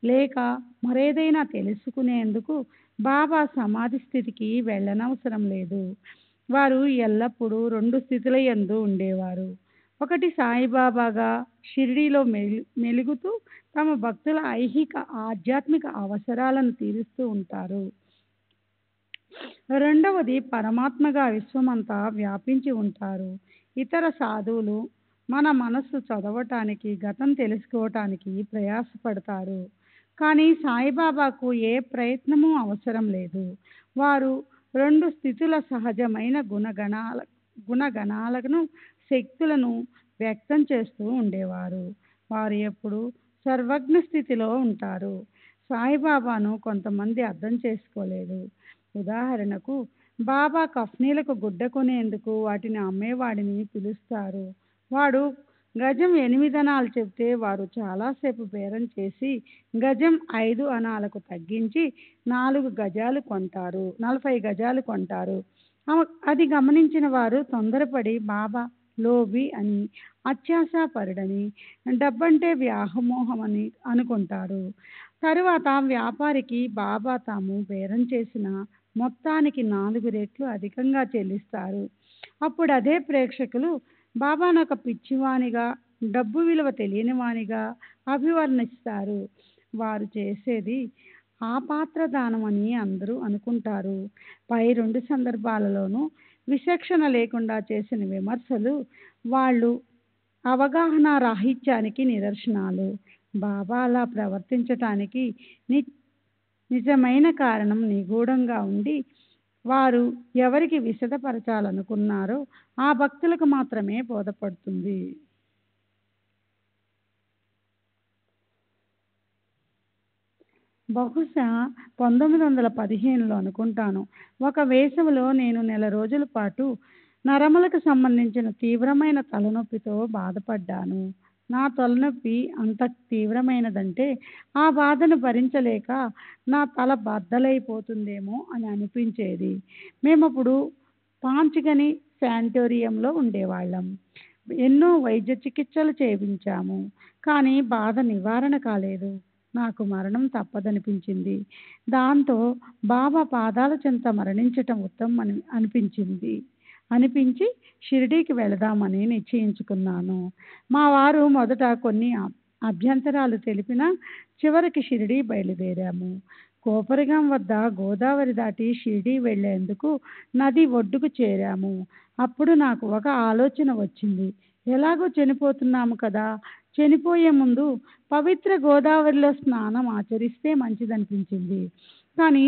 S5: లేక మరేదైనా తెలుసుకునేందుకు బాబా సమాధి స్థితికి వెళ్ళనవసరం లేదు. వారు ఎల్లప్పుడూ రెండు స్థితుల యందు ఉండేవారు. ఒకటి సాయిబాబాగా షిరిడీలో మెలుగుతూ తమ భక్తుల ఐహిక, ఆధ్యాత్మిక అవసరాలను తీరుస్తూ ఉంటారు. రెండవది పరమాత్మగా విశ్వమంతా వ్యాపించి ఉంటారు. ఇతర సాధువులు మన మనస్సు చదవటానికి, గతం తెలుసుకోవటానికి ప్రయాసపడతారు. కానీ సాయిబాబాకు ఏ ప్రయత్నము అవసరం లేదు. వారు 2 స్థితుల సహజమైన గుణగణాలను, శక్తులను వ్యక్తం చేస్తూ ఉండేవారు. వారు ఎప్పుడు సర్వజ్ఞ స్థితిలో ఉంటారు. సాయిబాబాను కొంతమంది అర్థం చేసుకోలేదు. ఉదాహరణకు, బాబా కఫ్నీలకు గుడ్డ కొనేందుకు వాటిని అమ్మేవాడిని పిలుస్తారు. వాడు గజం 8 అనాలు చెప్తే వారు చాలాసేపు బేరం చేసి గజం 5 అనాలకు తగ్గించి 40 గజాలు కొంటారు. అది గమనించిన వారు తొందరపడి బాబా లోబి అని, అత్యాశాపరుడని, డబ్బంటే వ్యామోహం అని అనుకుంటారు. తరువాత వ్యాపారికి బాబా తాము బేరం చేసిన మొత్తానికి 4 రెట్లు అధికంగా చెల్లిస్తారు. అప్పుడు అదే ప్రేక్షకులు బాబాను ఒక పిచ్చివానిగా, డబ్బు విలువ తెలియనివానిగా అభివర్ణిస్తారు. వారు చేసేది ఆపాత్రదానం అని అందరూ అనుకుంటారు. పై 2 సందర్భాలలోనూ విచక్షణ లేకుండా చేసిన విమర్శలు వాళ్ళు అవగాహన రాహిత్యానికి నిదర్శనాలు. బాబా అలా ప్రవర్తించటానికి నిజమైన కారణం నిగూఢంగా ఉండి, వారు ఎవరికి విశదపరచాలనుకున్నారో ఆ భక్తులకు మాత్రమే బోధపడుతుంది. బహుశా 1915లో అనుకుంటాను. ఒక వేసవిలో నేను నెల రోజుల పాటు నరములకు సంబంధించిన తీవ్రమైన తలనొప్పితో బాధపడ్డాను. నా తలనొప్పి అంత తీవ్రమైనదంటే ఆ బాధను భరించలేక నా తల బద్దలైపోతుందేమో అని అనిపించేది. మేమప్పుడు పాంచ్గని శానిటోరియంలో ఉండేవాళ్ళం. ఎన్నో వైద్య చికిత్సలు చేయించాము. కానీ బాధ నివారణ కాలేదు. నాకు మరణం తప్పదనిపించింది. దాంతో బాబా పాదాల చెంత మరణించటం ఉత్తమం అనిపించి షిరిడీకి వెళదామని నిశ్చయించుకున్నాను. మా వారు మొదట కొన్ని అభ్యంతరాలు తెలిపినా చివరికి షిరిడీ బయలుదేరాము. కోపరగాం వద్ద గోదావరి దాటి షిరిడీ వెళ్లేందుకు నది ఒడ్డుకు చేరాము. అప్పుడు నాకు ఒక ఆలోచన వచ్చింది. ఎలాగో చనిపోతున్నాము కదా, చనిపోయే ముందు పవిత్ర గోదావరిలో స్నానం ఆచరిస్తే మంచిదనిపించింది. కానీ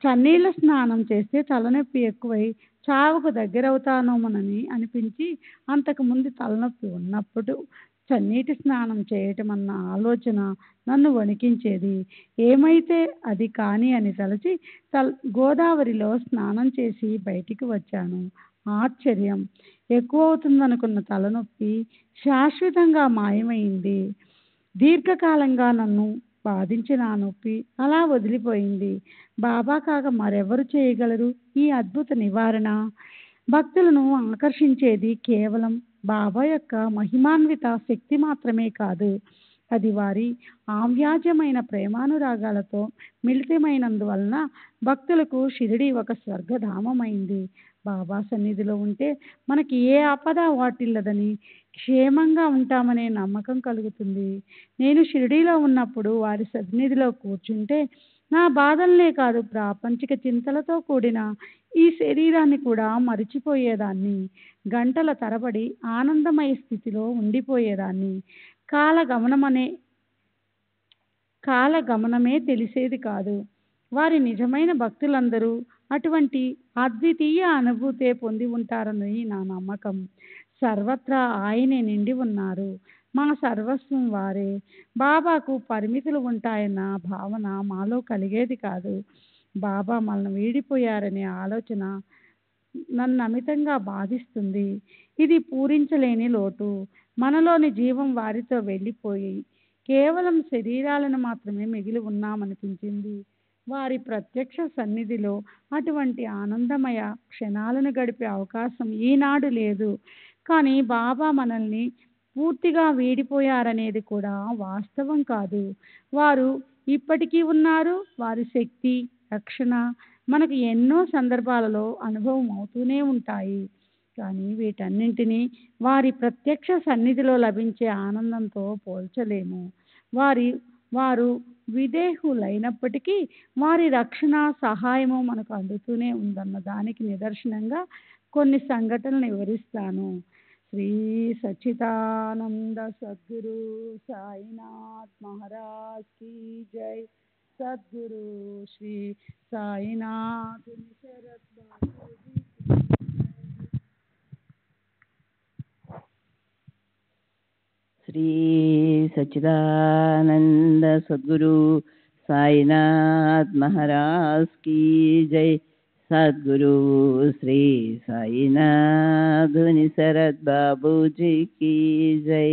S5: చన్నీళ్ళ స్నానం చేస్తే తలనొప్పి ఎక్కువై చావుకు దగ్గరవుతానోమోనని అనిపించి, అంతకుముందు తలనొప్పి ఉన్నప్పుడు చన్నీటి స్నానం చేయటం అన్న ఆలోచన నన్ను వణికించేది. ఏమైతే అది కాని అని తలచి గోదావరిలో స్నానం చేసి బయటికి వచ్చాను. ఆశ్చర్యం! ఎక్కువవుతుందనుకున్న తలనొప్పి శాశ్వతంగా మాయమైంది. దీర్ఘకాలంగా నన్ను బాధించిన ఆ నొప్పి అలా వదిలిపోయింది. బాబా కాక మరెవరు చేయగలరు ఈ అద్భుత నివారణ? భక్తులను ఆకర్షించేది కేవలం బాబా యొక్క మహిమాన్విత శక్తి మాత్రమే కాదు, అది వారి ఆవ్యాజమైన ప్రేమానురాగాలతో మిళితమైనందువలన భక్తులకు షిరిడి ఒక స్వర్గధామమైంది. బాబా సన్నిధిలో ఉంటే మనకి ఏ ఆపద వాటిల్లదని, క్షేమంగా ఉంటామనే నమ్మకం కలుగుతుంది. నేను షిరిడీలో ఉన్నప్పుడు వారి సన్నిధిలో కూర్చుంటే నా బాధల్నే కాదు, ప్రాపంచిక చింతలతో కూడిన ఈ శరీరాన్ని కూడా మరిచిపోయేదాన్ని. గంటల తరబడి ఆనందమయ స్థితిలో ఉండిపోయేదాన్ని. కాలగమనమే తెలిసేది కాదు. వారి నిజమైన భక్తులందరూ అటువంటి అద్వితీయ అనుభూతే పొంది ఉంటారని నా నమ్మకం. సర్వత్రా ఆయనే నిండి ఉన్నారు. మా సర్వస్వం వారే. బాబాకు పరిమితులు ఉంటాయన్న భావన మాలో కలిగేది కాదు. బాబా మనల్ని వీడిపోయారనే ఆలోచన నన్ను అమితంగా బాధిస్తుంది. ఇది పూరించలేని లోటు. మనలోని జీవం వారితో వెళ్ళిపోయి కేవలం శరీరాలను మాత్రమే మిగిలి ఉన్నామనిపించింది. వారి ప్రత్యక్ష సన్నిధిలో అటువంటి ఆనందమయ క్షణాలను గడిపే అవకాశం ఈనాడు లేదు. కానీ బాబా మనల్ని పూర్తిగా వీడిపోయారనేది కూడా వాస్తవం కాదు. వారు ఇప్పటికీ ఉన్నారు. వారి శక్తి, రక్షణ మనకు ఎన్నో సందర్భాలలో అనుభవం అవుతూనే ఉంటాయి. కానీ వీటన్నింటినీ వారి ప్రత్యక్ష సన్నిధిలో లభించే ఆనందంతో పోల్చలేము. వారు విదేహులైనప్పటికీ వారి రక్షణ, సహాయము మనకు అందుతూనే ఉందన్న దానికి నిదర్శనంగా కొన్ని సంఘటనలు వివరిస్తాను. శ్రీ సచ్చిదానంద సద్గురు సాయినాథ్ మహారాజ్ की जय सद्गुरु श्री साईनाथ शरद बाबू जी
S6: శ్రీ సచ్చిదానంద సద్గురు సాయినాథ్ మహారాజ్ की जय సద్గురు శ్రీ సాయినాథుని శరద్ బాబూజీకి జై.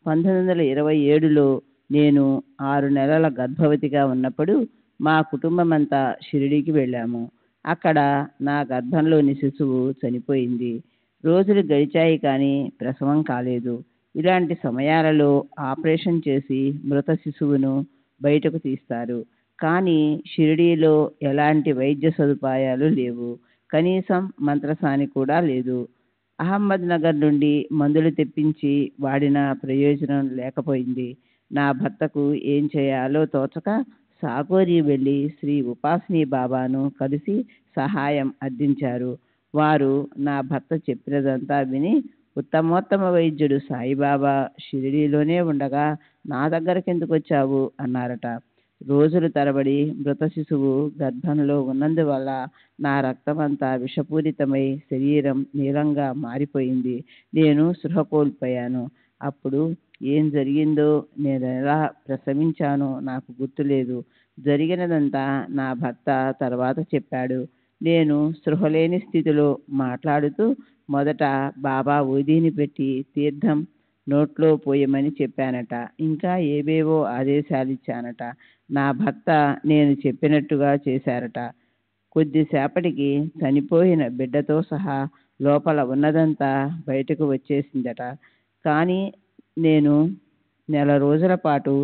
S6: 1927లో నేను 6 నెలల గర్భవతిగా ఉన్నప్పుడు మా కుటుంబమంతా షిరిడీకి వెళ్ళాము. అక్కడ నా గర్భంలోని శిశువు చనిపోయింది. రోజులు గడిచాయి కానీ ప్రసవం కాలేదు. ఇలాంటి సమయాలలో ఆపరేషన్ చేసి మృత శిశువును బయటకు తీస్తారు. కానీ షిరిడీలో ఎలాంటి వైద్య సదుపాయాలు లేవు. కనీసం మంత్రసాని కూడా లేదు. అహ్మద్ నగర్ నుండి మందులు తెప్పించి వాడిన ప్రయోజనం లేకపోయింది. నా భర్తకు ఏం చేయాలో తోచక సాగోరి వెళ్ళి శ్రీ ఉపాసిని బాబాను కలిసి సహాయం అర్థించారు. వారు నా భర్త చెప్పినదంతా విని ఉత్తమోత్తమ వైద్యుడు సాయిబాబా షిరిడీలోనే ఉండగా నా దగ్గరకు ఎందుకు వచ్చావు అన్నారట. రోజుల తరబడి మృత శిశువు గర్భంలో ఉన్నందువల్ల నా రక్తమంతా విషపూరితమై శరీరం నీలంగా మారిపోయింది. నేను స్పృహ కోల్పోయాను. అప్పుడు ఏం జరిగిందో, నేను ఎలా ప్రసవించానో నాకు గుర్తులేదు. జరిగినదంతా నా భర్త తర్వాత చెప్పాడు. నేను స్పృహలేని స్థితిలో మాట్లాడుతూ మొదట బాబా ఊదీని పెట్టి తీర్థం నోట్లో పోయమని చెప్పానట. ఇంకా ఏవేవో ఆదేశాలిచ్చానట. నా భర్త నేను చెప్పినట్టుగా చేశారట. కొద్దిసేపటికి చనిపోయిన బిడ్డతో సహా లోపల ఉన్నదంతా బయటకు వచ్చేసిందట. కానీ నేను నెల రోజుల పాటు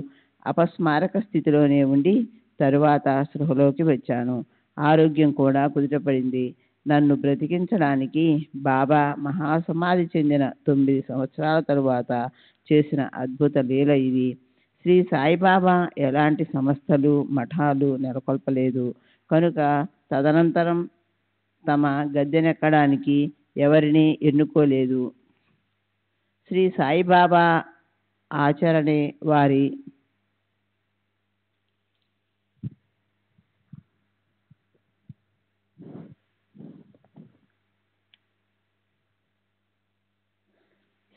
S6: అపస్మారక స్థితిలోనే ఉండి తరువాత స్పృహలోకి వచ్చాను. ఆరోగ్యం కూడా కుదుటపడింది. నన్ను బ్రతికించడానికి బాబా మహాసమాధి చెందిన 9 సంవత్సరాల తరువాత చేసిన అద్భుత లీల ఇది. శ్రీ సాయిబాబా ఎలాంటి సంస్థలు మఠాలు నెలకొల్పలేదు కనుక తదనంతరం తమ గద్దెనెక్కడానికి ఎవరిని ఎన్నుకోలేదు. శ్రీ సాయిబాబా ఆచరణే వారి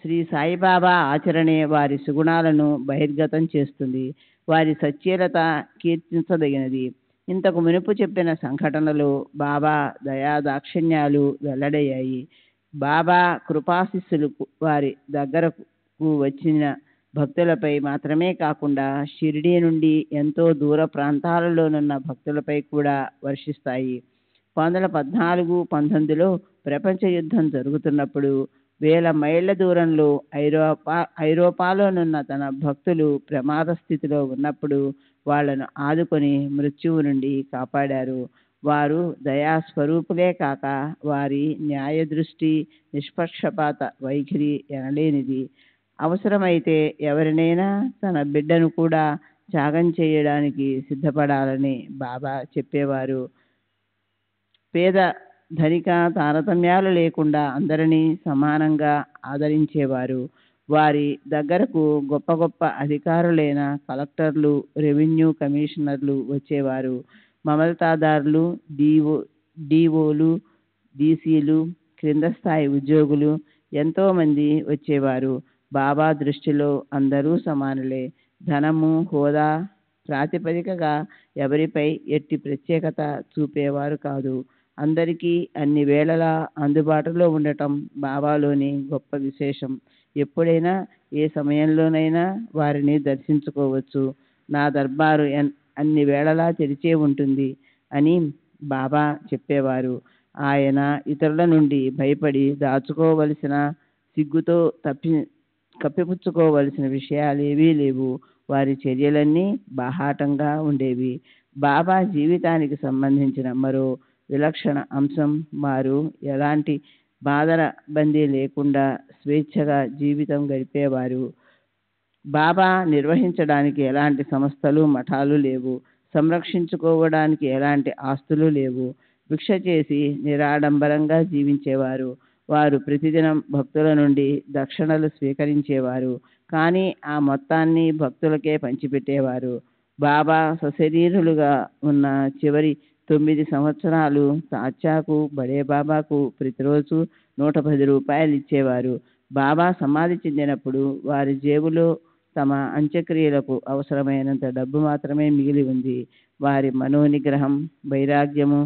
S6: శ్రీ సాయిబాబా ఆచరణే వారి సుగుణాలను బహిర్గతం చేస్తుంది. వారి సచ్ఛీలత కీర్తించదగినది. ఇంతకు మునుపు చెప్పిన సంఘటనలు బాబా దయాదాక్షిణ్యాలు వెల్లడయ్యాయి. బాబా కృపాశిస్సులు వారి దగ్గరకు వచ్చిన భక్తులపై మాత్రమే కాకుండా షిరిడీ నుండి ఎంతో దూర ప్రాంతాలలోనున్న భక్తులపై కూడా వర్షిస్తాయి. 1914-19లో ప్రపంచ యుద్ధం జరుగుతున్నప్పుడు వేల మైళ్ళ దూరంలో ఐరోపాలోనున్న తన భక్తులు ప్రమాద స్థితిలో ఉన్నప్పుడు వాళ్లను ఆదుకొని మృత్యువు నుండి కాపాడారు. వారు దయాస్వరూపులే కాక వారి న్యాయదృష్టి నిష్పక్షపాత వైఖరి ఎనలేనిది. అవసరమైతే ఎవరినైనా తన బిడ్డను కూడా త్యాగం చేయడానికి సిద్ధపడాలని బాబా చెప్పేవారు. పేద ధనిక తారతమ్యాలు లేకుండా అందరినీ సమానంగా ఆదరించేవారు. వారి దగ్గరకు గొప్ప గొప్ప అధికారులైన కలెక్టర్లు, రెవెన్యూ కమిషనర్లు వచ్చేవారు. మమల్తాదారులు, డిఓలు, డీసీలు, క్రింద స్థాయి ఉద్యోగులు ఎంతోమంది వచ్చేవారు. బాబా దృష్టిలో అందరూ సమానులే. ధనము, హోదా ప్రాతిపదికగా ఎవరిపై ఎట్టి ప్రత్యేకత చూపేవారు కాదు. అందరికీ అన్ని వేళలా అందుబాటులో ఉండటం బాబాలోని గొప్ప విశేషం. ఎప్పుడైనా ఏ సమయంలోనైనా వారిని దర్శించుకోవచ్చు. నా దర్బారు అన్ని వేళలా తెరిచే ఉంటుంది అని బాబా చెప్పేవారు. ఆయన ఇతరుల నుండి భయపడి దాచుకోవలసిన, సిగ్గుతో కప్పిపుచ్చుకోవలసిన విషయాలేవీ లేవు. వారి చర్యలన్నీ బాహాటంగా ఉండేవి. బాబా జీవితానికి సంబంధించిన మరో విలక్షణ అంశం, వారు ఎలాంటి బాధల బందీ లేకుండా స్వేచ్ఛగా జీవితం గడిపేవారు. బాబా నిర్వహించడానికి ఎలాంటి సంస్థలు మఠాలు లేవు. సంరక్షించుకోవడానికి ఎలాంటి ఆస్తులు లేవు. భిక్ష చేసి నిరాడంబరంగా జీవించేవారు. వారు ప్రతిదినం భక్తుల నుండి దక్షిణలు స్వీకరించేవారు, కానీ ఆ మొత్తాన్ని భక్తులకే పంచిపెట్టేవారు. బాబా సశరీరులుగా ఉన్న చివరి 9 సంవత్సరాలు తాత్యాకు, బడే బాబాకు ప్రతిరోజు 110 రూపాయలు ఇచ్చేవారు. బాబా సమాధి చెందినప్పుడు వారి జేబులో తమ అంత్యక్రియలకు అవసరమైనంత డబ్బు మాత్రమే మిగిలి ఉంది. వారి మనోనిగ్రహం, వైరాగ్యము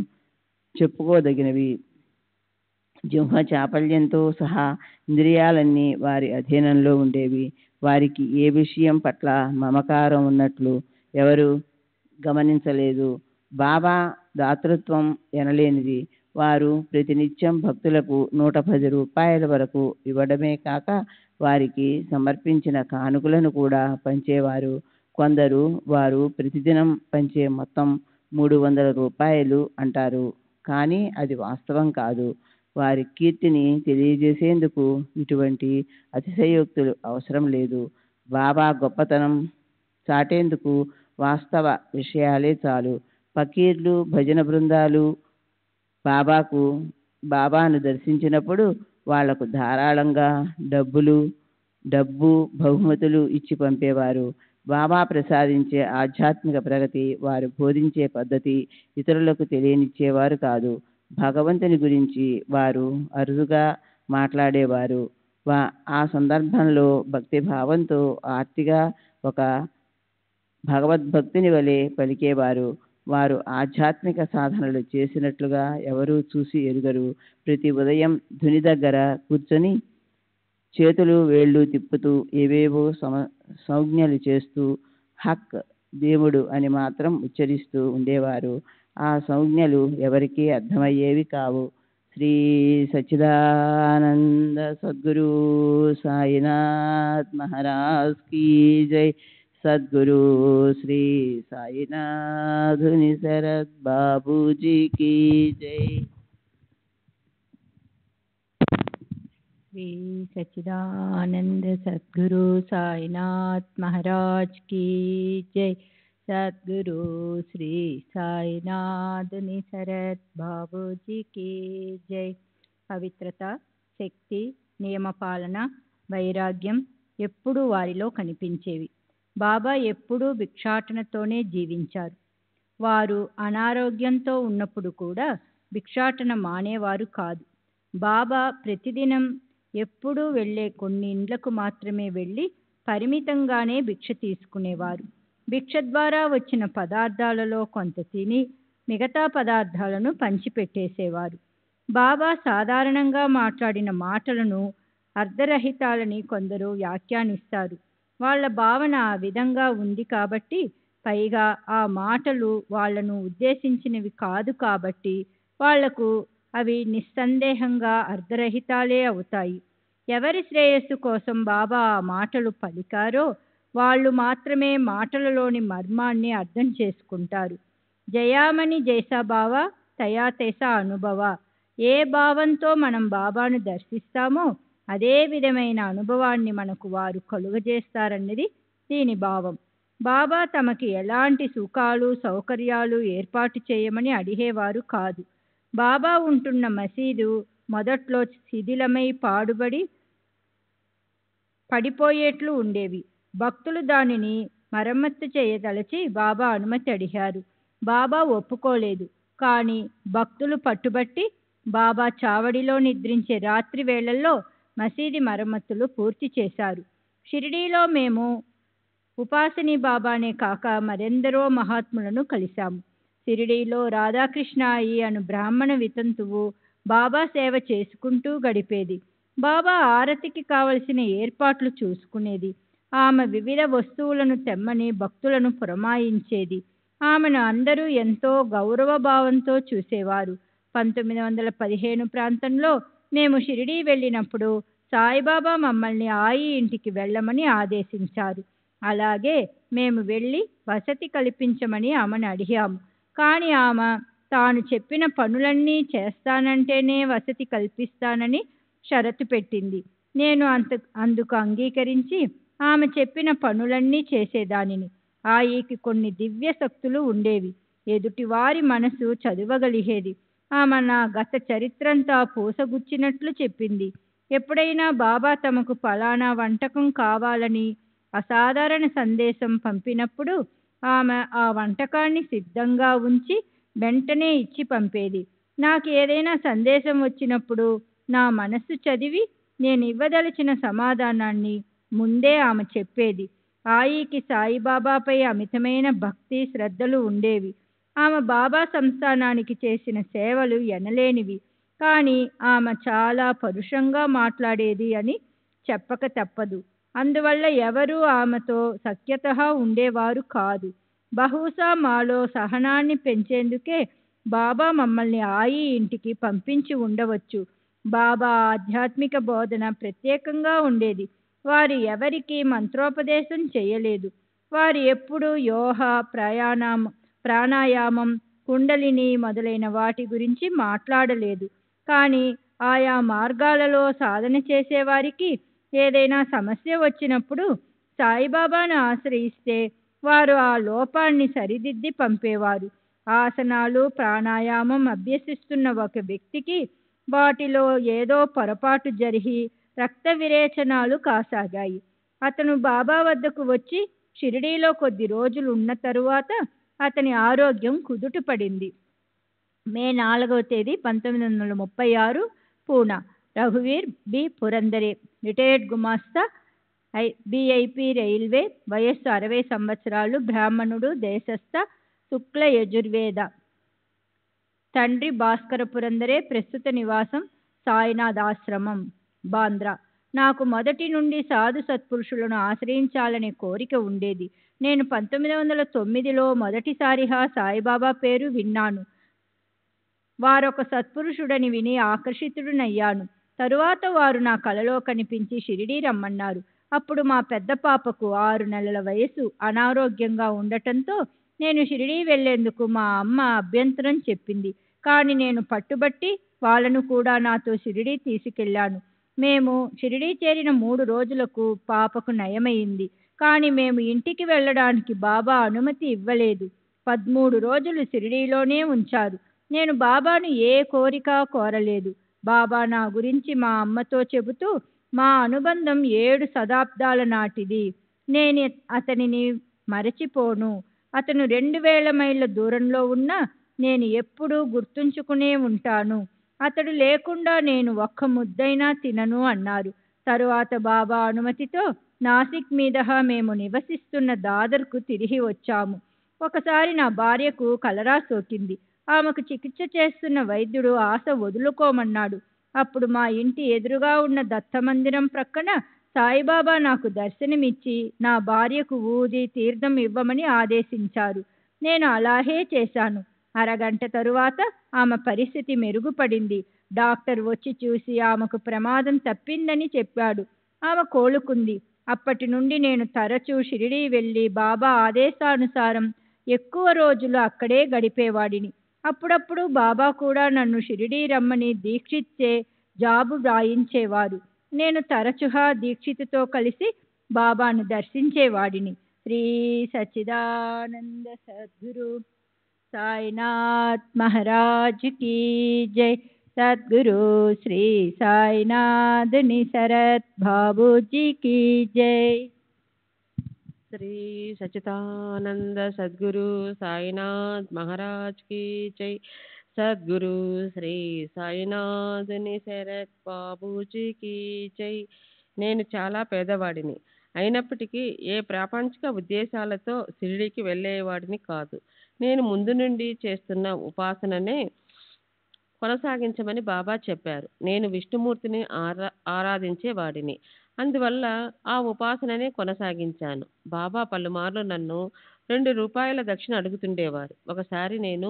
S6: చెప్పుకోదగినవి. జిహ్వ చాపల్యంతో సహా ఇంద్రియాలన్నీ వారి అధీనంలో ఉండేవి. వారికి ఏ విషయం పట్ల మమకారం ఉన్నట్లు ఎవరు గమనించలేదు. బాబా దాతృత్వం ఎనలేనిది. వారు ప్రతినిత్యం భక్తులకు 110 రూపాయల వరకు ఇవ్వడమే కాక వారికి సమర్పించిన కానుకలను కూడా పంచేవారు. కొందరు వారు ప్రతిదినం పంచే మొత్తం 300 రూపాయలు అంటారు, కానీ అది వాస్తవం కాదు. వారి కీర్తిని తెలియజేసేందుకు ఇటువంటి అతిశయోక్తులు అవసరం లేదు. బాబా గొప్పతనం చాటేందుకు వాస్తవ విషయాలే చాలు. ఫకీర్లు, భజన బృందాలు బాబాను దర్శించినప్పుడు వాళ్లకు ధారాళంగా డబ్బు బహుమతులు ఇచ్చి పంపేవారు. బాబా ప్రసాదించే ఆధ్యాత్మిక ప్రగతి, వారు బోధించే పద్ధతి ఇతరులకు తెలియనిచ్చేవారు కాదు. భగవంతుని గురించి వారు అరుదుగా మాట్లాడేవారు. ఆ సందర్భంలో భక్తిభావంతో ఆర్తిగా ఒక భగవద్భక్తుని వలె పలికేవారు. వారు ఆధ్యాత్మిక సాధనలు చేసినట్లుగా ఎవరూ చూసి ఎరుగరు. ప్రతి ఉదయం ధుని దగ్గర కూర్చొని చేతులు వేళ్ళు తిప్పుతూ ఏవేవో సంజ్ఞలు చేస్తూ హక్, దేవుడు అని మాత్రం ఉచ్చరిస్తూ ఉండేవారు. ఆ సంజ్ఞలు ఎవరికీ అర్థమయ్యేవి కావు. శ్రీ సచ్చిదానంద సద్గురు సాయినాథ్ మహారాజ్ కీ జై. సద్గురు శ్రీ సాయినాథుని శరత్ బాబూజీ కీ జై.
S3: శ్రీ సచ్చిదానంద సద్గురు సాయినాథ్ మహారాజ్ కీ జై. సద్గురు శ్రీ సాయినాథుని శరత్ బాబూజీ కీ జై. పవిత్రత, శక్తి, నియమపాలన, వైరాగ్యం ఎప్పుడూ వారిలో కనిపించేవి. బాబా ఎప్పుడూ భిక్షాటనతోనే జీవించారు. వారు అనారోగ్యంతో ఉన్నప్పుడు కూడా భిక్షాటన మానేవారు కాదు. బాబా ప్రతిదినం ఎప్పుడూ వెళ్ళే కొన్ని ఇండ్లకు మాత్రమే వెళ్ళి పరిమితంగానే భిక్ష తీసుకునేవారు. భిక్ష ద్వారా వచ్చిన పదార్థాలలో కొంత తిని మిగతా పదార్థాలను పంచిపెట్టేసేవారు. బాబా సాధారణంగా మాట్లాడిన మాటలను అర్ధరహితాలని కొందరు వ్యాఖ్యానిస్తారు. వాళ్ళ భావన ఆ విధంగా ఉంది కాబట్టి, పైగా ఆ మాటలు వాళ్లను ఉద్దేశించినవి కాదు కాబట్టి వాళ్లకు అవి నిస్సందేహంగా అర్ధరహితాలే అవుతాయి. ఎవరి శ్రేయస్సు కోసం బాబా ఆ మాటలు పలికారో వాళ్ళు మాత్రమే మాటలలోని మర్మాన్ని అర్థం చేసుకుంటారు. జయామణి జైసా బావా తయా తైసా అనుభవ. ఏ భావంతో మనం బాబాను దర్శిస్తామో అదే విధమైన అనుభవాన్ని మనకు వారు కలుగజేస్తారన్నది దీని భావం. బాబా తమకి ఎలాంటి సుఖాలు, సౌకర్యాలు ఏర్పాటు చేయమని అడిగేవారు కాదు. బాబా ఉంటున్న మసీదు మొదట్లో శిథిలమై పడిపోయేట్లు ఉండేవి. భక్తులు దానిని మరమ్మత్తు చేయదలచి బాబా అనుమతి అడిగారు. బాబా ఒప్పుకోలేదు. కానీ భక్తులు పట్టుబట్టి బాబా చావడిలో నిద్రించే రాత్రి వేళల్లో మసీది మరమ్మతులు పూర్తి చేశారు. షిరిడీలో మేము ఉపాసనీ బాబానే కాక మరెందరో మహాత్ములను కలిశాము. షిరిడీలో రాధాకృష్ణాయి అను బ్రాహ్మణ వితంతువు బాబా సేవ చేసుకుంటూ గడిపేది. బాబా ఆరతికి కావలసిన ఏర్పాట్లు చూసుకునేది. ఆమె వివిధ వస్తువులను తెమ్మని భక్తులను పురమాయించేది. ఆమెను అందరూ ఎంతో గౌరవభావంతో చూసేవారు. 1915 ప్రాంతంలో మేము షిరిడీ వెళ్ళినప్పుడు సాయిబాబా మమ్మల్ని ఆయి ఇంటికి వెళ్ళమని ఆదేశించారు. అలాగే మేము వెళ్ళి వసతి కల్పించమని ఆమెను అడిగాము. కానీ ఆమె తాను చెప్పిన పనులన్నీ చేస్తానంటేనే వసతి కల్పిస్తానని షరతు పెట్టింది. నేను అందుకు అంగీకరించి ఆమె చెప్పిన పనులన్నీ చేసేదానిని. ఆయికి కొన్ని దివ్య శక్తులు ఉండేవి. ఎదుటివారి మనసు చదవగలిగేది.
S7: ఆమె నా గత చరిత్రంతా పూసగుచ్చినట్లు చెప్పింది. ఎప్పుడైనా బాబా తమకు ఫలానా వంటకం కావాలని అసాధారణ సందేశం పంపినప్పుడు ఆమె ఆ వంటకాన్ని సిద్ధంగా ఉంచి వెంటనే ఇచ్చి పంపేది. నాకు ఏదైనా సందేశం వచ్చినప్పుడు నా మనస్సు చదివి నేను ఇవ్వదలిచిన సమాధానాన్ని ముందే ఆమె చెప్పేది. ఆయికి సాయిబాబాపై అమితమైన భక్తి శ్రద్ధలు ఉండేవి. ఆమె బాబా సంస్థానానికి చేసిన సేవలు ఎనలేనివి. కానీ ఆమె చాలా పరుషంగా మాట్లాడేది అని చెప్పక తప్పదు. అందువల్ల ఎవరూ ఆమెతో సఖ్యతగా ఉండేవారు కాదు. బహుశా మాలో సహనాన్ని పెంచేందుకే బాబా మమ్మల్ని ఆయి ఇంటికి పంపించి ఉండవచ్చు. బాబా ఆధ్యాత్మిక బోధన ప్రత్యేకంగా ఉండేది. వారు ఎవరికీ మంత్రోపదేశం చేయలేదు. వారు ఎప్పుడూ యోగా, ప్రాణాయామం, కుండలిని మొదలైన వాటి గురించి మాట్లాడలేదు. కానీ ఆయా మార్గాలలో సాధన చేసేవారికి ఏదైనా సమస్య వచ్చినప్పుడు సాయిబాబాను ఆశ్రయిస్తే వారు ఆ లోపాన్ని సరిదిద్ది పంపేవారు. ఆసనాలు, ప్రాణాయామం అభ్యసిస్తున్న ఒక వ్యక్తికి వాటిలో ఏదో పొరపాటు జరిగి రక్త విరేచనాలు కాసాగాయి. అతను బాబా వద్దకు వచ్చి షిరిడీలో కొద్ది రోజులు ఉన్న తరువాత అతని ఆరోగ్యం కుదుటపడింది. మే 4వ తేదీ 1936 పూనా. రఘువీర్ బి పురందరే, రిటైర్డ్ గుమాస్తా, BIP రైల్వే, వయస్సు 60 సంవత్సరాలు, బ్రాహ్మణుడు, దేశస్థ, శుక్ల యజుర్వేద. తండ్రి భాస్కర పురందరే, ప్రస్తుత నివాసం సాయినాథ్ ఆశ్రమం, బాంద్రా. నాకు మొదటి నుండి సాధు సత్పురుషులను ఆశ్రయించాలనే కోరిక ఉండేది. నేను 1909లో మొదటిసారిగా సాయిబాబా పేరు విన్నాను. వారొక సత్పురుషుడని విని ఆకర్షితుడినయ్యాను. తరువాత వారు నా కలలో కనిపించి షిరిడీ రమ్మన్నారు. అప్పుడు మా పెద్ద పాపకు 6 నెలల వయసు. అనారోగ్యంగా ఉండటంతో నేను షిరిడీ వెళ్లేందుకు మా అమ్మ అభ్యంతరం చెప్పింది. కానీ నేను పట్టుబట్టి వాళ్ళను కూడా నాతో షిరిడీ తీసుకెళ్లాను. మేము షిరిడీ చేరిన 3 రోజులకు పాపకు నయమైంది. కానీ మేము ఇంటికి వెళ్ళడానికి బాబా అనుమతి ఇవ్వలేదు. 13 రోజులు షిరిడీలోనే ఉంచారు. నేను బాబాను ఏ కోరిక కోరలేదు. బాబా నా గురించి మా అమ్మతో చెబుతూ, మా అనుబంధం 7 శతాబ్దాల నాటిది. నేను అతనిని మరచిపోను. అతను 2000 మైళ్ళ దూరంలో ఉన్నా నేను ఎప్పుడూ గుర్తుంచుకునే ఉంటాను. అతడు లేకుండా నేను ఒక్క ముద్దైనా తినను అన్నారు. తరువాత బాబా అనుమతితో నాసిక్ మీదుగా మేము నివసిస్తున్న దాదర్కు తిరిగి వచ్చాము. ఒకసారి నా భార్యకు కలరా సోకింది. ఆమెకు చికిత్స చేస్తున్న వైద్యుడు ఆశ వదులుకోమన్నాడు. అప్పుడు మా ఇంటి ఎదురుగా ఉన్న దత్తమందిరం ప్రక్కన సాయిబాబా నాకు దర్శనమిచ్చి నా భార్యకు ఊది తీర్థం ఇవ్వమని ఆదేశించారు. నేను అలాగే చేశాను. అరగంట తరువాత ఆమె పరిస్థితి మెరుగుపడింది. డాక్టర్ వచ్చి చూసి ఆమెకు ప్రమాదం తప్పిందని చెప్పాడు. ఆమె కోలుకుంది. అప్పటి నుండి నేను తరచూ షిరిడీ వెళ్ళి బాబా ఆదేశానుసారం ఎక్కువ రోజులు అక్కడే గడిపేవాడిని. అప్పుడప్పుడు బాబా కూడా నన్ను షిరిడీ రమ్మని దీక్షిత్చే జాబు వ్రాయించేవారు. నేను తరచుగా దీక్షితుతో కలిసి బాబాను దర్శించేవాడిని. శ్రీ సచ్చిదానంద సద్గురు సాయినాథ్ మహారాజ్ కీ జై. సద్గురు శ్రీ సాయినాథ్ నిసరత్ బాబూజీ కీ జై.
S8: శ్రీ సచ్చిదానంద సద్గురు సాయినాథ్ మహారాజ్ కీ జై. సద్గురు శ్రీ సాయినాథ్ నిసరత్ బాబూజీ కీ జై. నేను చాలా పేదవాడిని. అయినప్పటికీ ఏ ప్రాపంచిక ఉద్దేశాలతో షిరిడీకి వెళ్ళేవాడిని కాదు. నేను ముందు నుండి చేస్తున్న ఉపాసననే కొనసాగించమని బాబా చెప్పారు. నేను విష్ణుమూర్తిని ఆరాధించేవాడిని. అందువల్ల ఆ ఉపాసననే కొనసాగించాను. బాబా పలుమార్లు నన్ను 2 రూపాయల దక్షిణ అడుగుతుండేవారు. ఒకసారి నేను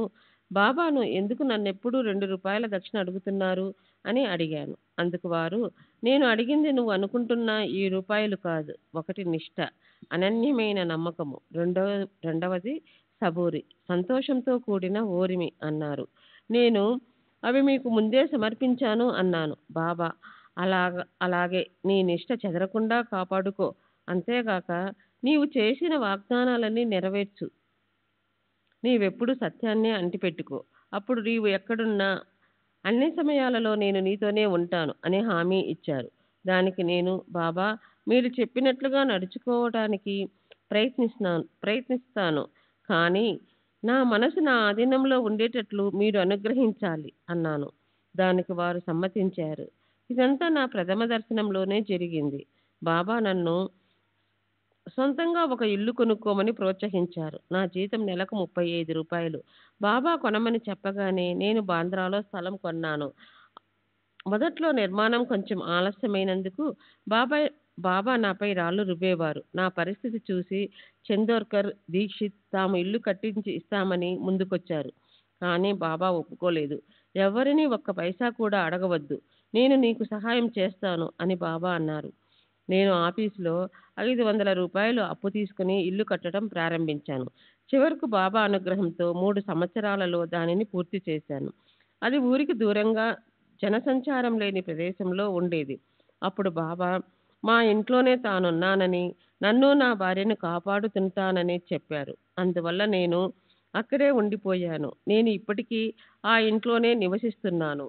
S8: బాబాను ఎందుకు నన్నెప్పుడు 2 రూపాయల దక్షిణ అడుగుతున్నారు అని అడిగాను. అందుకు వారు, నేను అడిగింది నువ్వు అనుకుంటున్న ఈ రూపాయలు కాదు. ఒకటి నిష్ఠ, అనన్యమైన నమ్మకము, రెండవది సబూరి, సంతోషంతో కూడిన ఓరిమి అన్నారు. నేను అవి మీకు ముందే సమర్పించాను అన్నాను. బాబా, అలాగే నీ నిష్ఠ చెదరకుండా కాపాడుకో. అంతేగాక నీవు చేసిన వాగ్దానాలన్నీ నెరవేర్చు. నీవెప్పుడు సత్యాన్నే అంటిపెట్టుకో. అప్పుడు నీవు ఎక్కడున్నా అన్ని సమయాలలో నేను నీతోనే ఉంటాను అని హామీ ఇచ్చారు. దానికి నేను, బాబా, మీరు చెప్పినట్లుగా నడుచుకోవడానికి ప్రయత్నిస్తాను, కానీ నా మనసు నా ఆధీనంలో ఉండేటట్లు మీరు అనుగ్రహించాలి అన్నాను. దానికి వారు సమ్మతించారు. ఇదంతా నా ప్రథమ దర్శనంలోనే జరిగింది. బాబా నన్ను సొంతంగా ఒక ఇల్లు కొనుక్కోమని ప్రోత్సహించారు. నా జీతం నెలకు 35 రూపాయలు. బాబా కొనమని చెప్పగానే నేను బాంద్రాలో స్థలం కొన్నాను. మొదట్లో నిర్మాణం కొంచెం ఆలస్యమైనందుకు బాబా నాపై రాళ్లు రువ్వేవారు. నా పరిస్థితి చూసి చందోర్కర్, దీక్షిత్ తాము ఇల్లు కట్టించి ఇస్తామని ముందుకొచ్చారు. కానీ బాబా ఒప్పుకోలేదు. ఎవరిని ఒక్క పైసా కూడా అడగవద్దు, నేను నీకు సహాయం చేస్తాను అని బాబా అన్నారు. నేను ఆఫీసులో 500 రూపాయలు అప్పు తీసుకుని ఇల్లు కట్టడం ప్రారంభించాను. చివరకు బాబా అనుగ్రహంతో 3 సంవత్సరాలలో దానిని పూర్తి చేశాను. అది ఊరికి దూరంగా జనసంచారం లేని ప్రదేశంలో ఉండేది. అప్పుడు బాబా మా ఇంట్లోనే తానున్నానని, నన్ను నా భార్యను కాపాడుతుంటానని చెప్పారు. అందువల్ల నేను అక్కడే ఉండిపోయాను. నేను ఇప్పటికీ ఆ ఇంట్లోనే నివసిస్తున్నాను.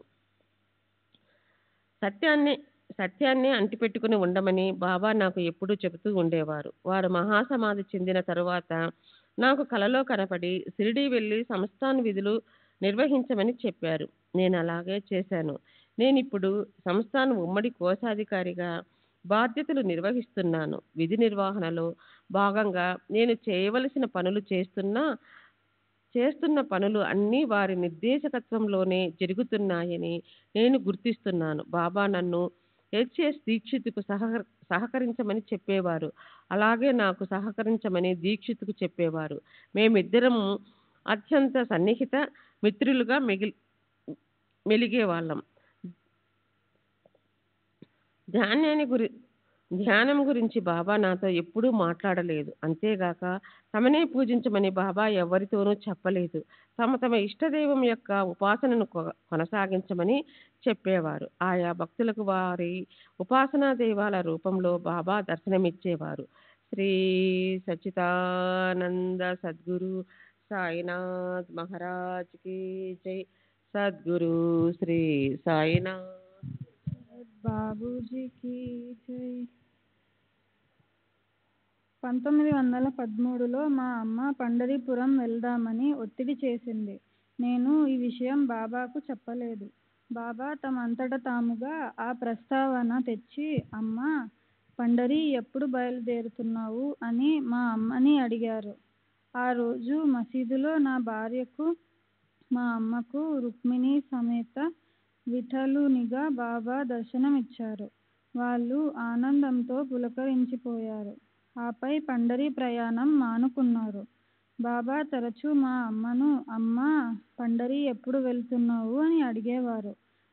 S8: సత్యాన్ని అంటిపెట్టుకుని ఉండమని బాబా నాకు ఎప్పుడూ చెబుతూ ఉండేవారు. వారు మహాసమాధి చెందిన తరువాత నాకు కలలో కనపడి షిరిడీ వెళ్ళి సంస్థాన్ విధులు నిర్వహించమని చెప్పారు. నేను అలాగే చేశాను. నేను ఇప్పుడు సంస్థాన్ ఉమ్మడి కోశాధికారిగా బాధ్యతలు నిర్వహిస్తున్నాను. విధి నిర్వహణలో భాగంగా నేను చేయవలసిన పనులు చేస్తున్న పనులు అన్నీ వారి నిర్దేశకత్వంలోనే జరుగుతున్నాయని నేను గుర్తిస్తున్నాను. బాబా నన్ను హెచ్ఎస్ దీక్షిత్కు సహకరించమని చెప్పేవారు. అలాగే నాకు సహకరించమని దీక్షిత్కు చెప్పేవారు. మేమిద్దరం అత్యంత సన్నిహిత మిత్రులుగా మెలిగేవాళ్ళం. ధ్యానం గురించి బాబా నాతో ఎప్పుడూ మాట్లాడలేదు. అంతేగాక తమనే పూజించమని బాబా ఎవరితోనూ చెప్పలేదు. తమ ఇష్టదైవం యొక్క ఉపాసనను కొనసాగించమని చెప్పేవారు. ఆయా భక్తులకు వారి ఉపాసనా దైవాల రూపంలో బాబా దర్శనమిచ్చేవారు. శ్రీ సచ్చిదానంద సద్గురు సాయినాథ్ మహారాజ్ కి జై. సద్గురు శ్రీ సాయినాథ్
S5: బాబూజీకి జై. 1913లో మా అమ్మ పండరీపురం వెళ్దామని ఒత్తిడి చేసింది. నేను ఈ విషయం బాబాకు చెప్పలేదు. బాబా తమంతట తాముగా ఆ ప్రస్తావన తెచ్చి, అమ్మా, పండరీ ఎప్పుడు బయలుదేరుతున్నావు అని మా అమ్మని అడిగారు. ఆ రోజు మసీదులో నా భార్యకు, మా అమ్మకు రుక్మిణీ సమేత విఠలునిగా బాబా దర్శనమిచ్చారు. వాళ్ళు ఆనందంతో పులకరించిపోయారు. ఆపై పండరీ ప్రయాణం మానుకున్నారు. బాబా తరచూ మా అమ్మను, అమ్మా, పండరీ ఎప్పుడు వెళ్తున్నావు అని అడిగేవారు.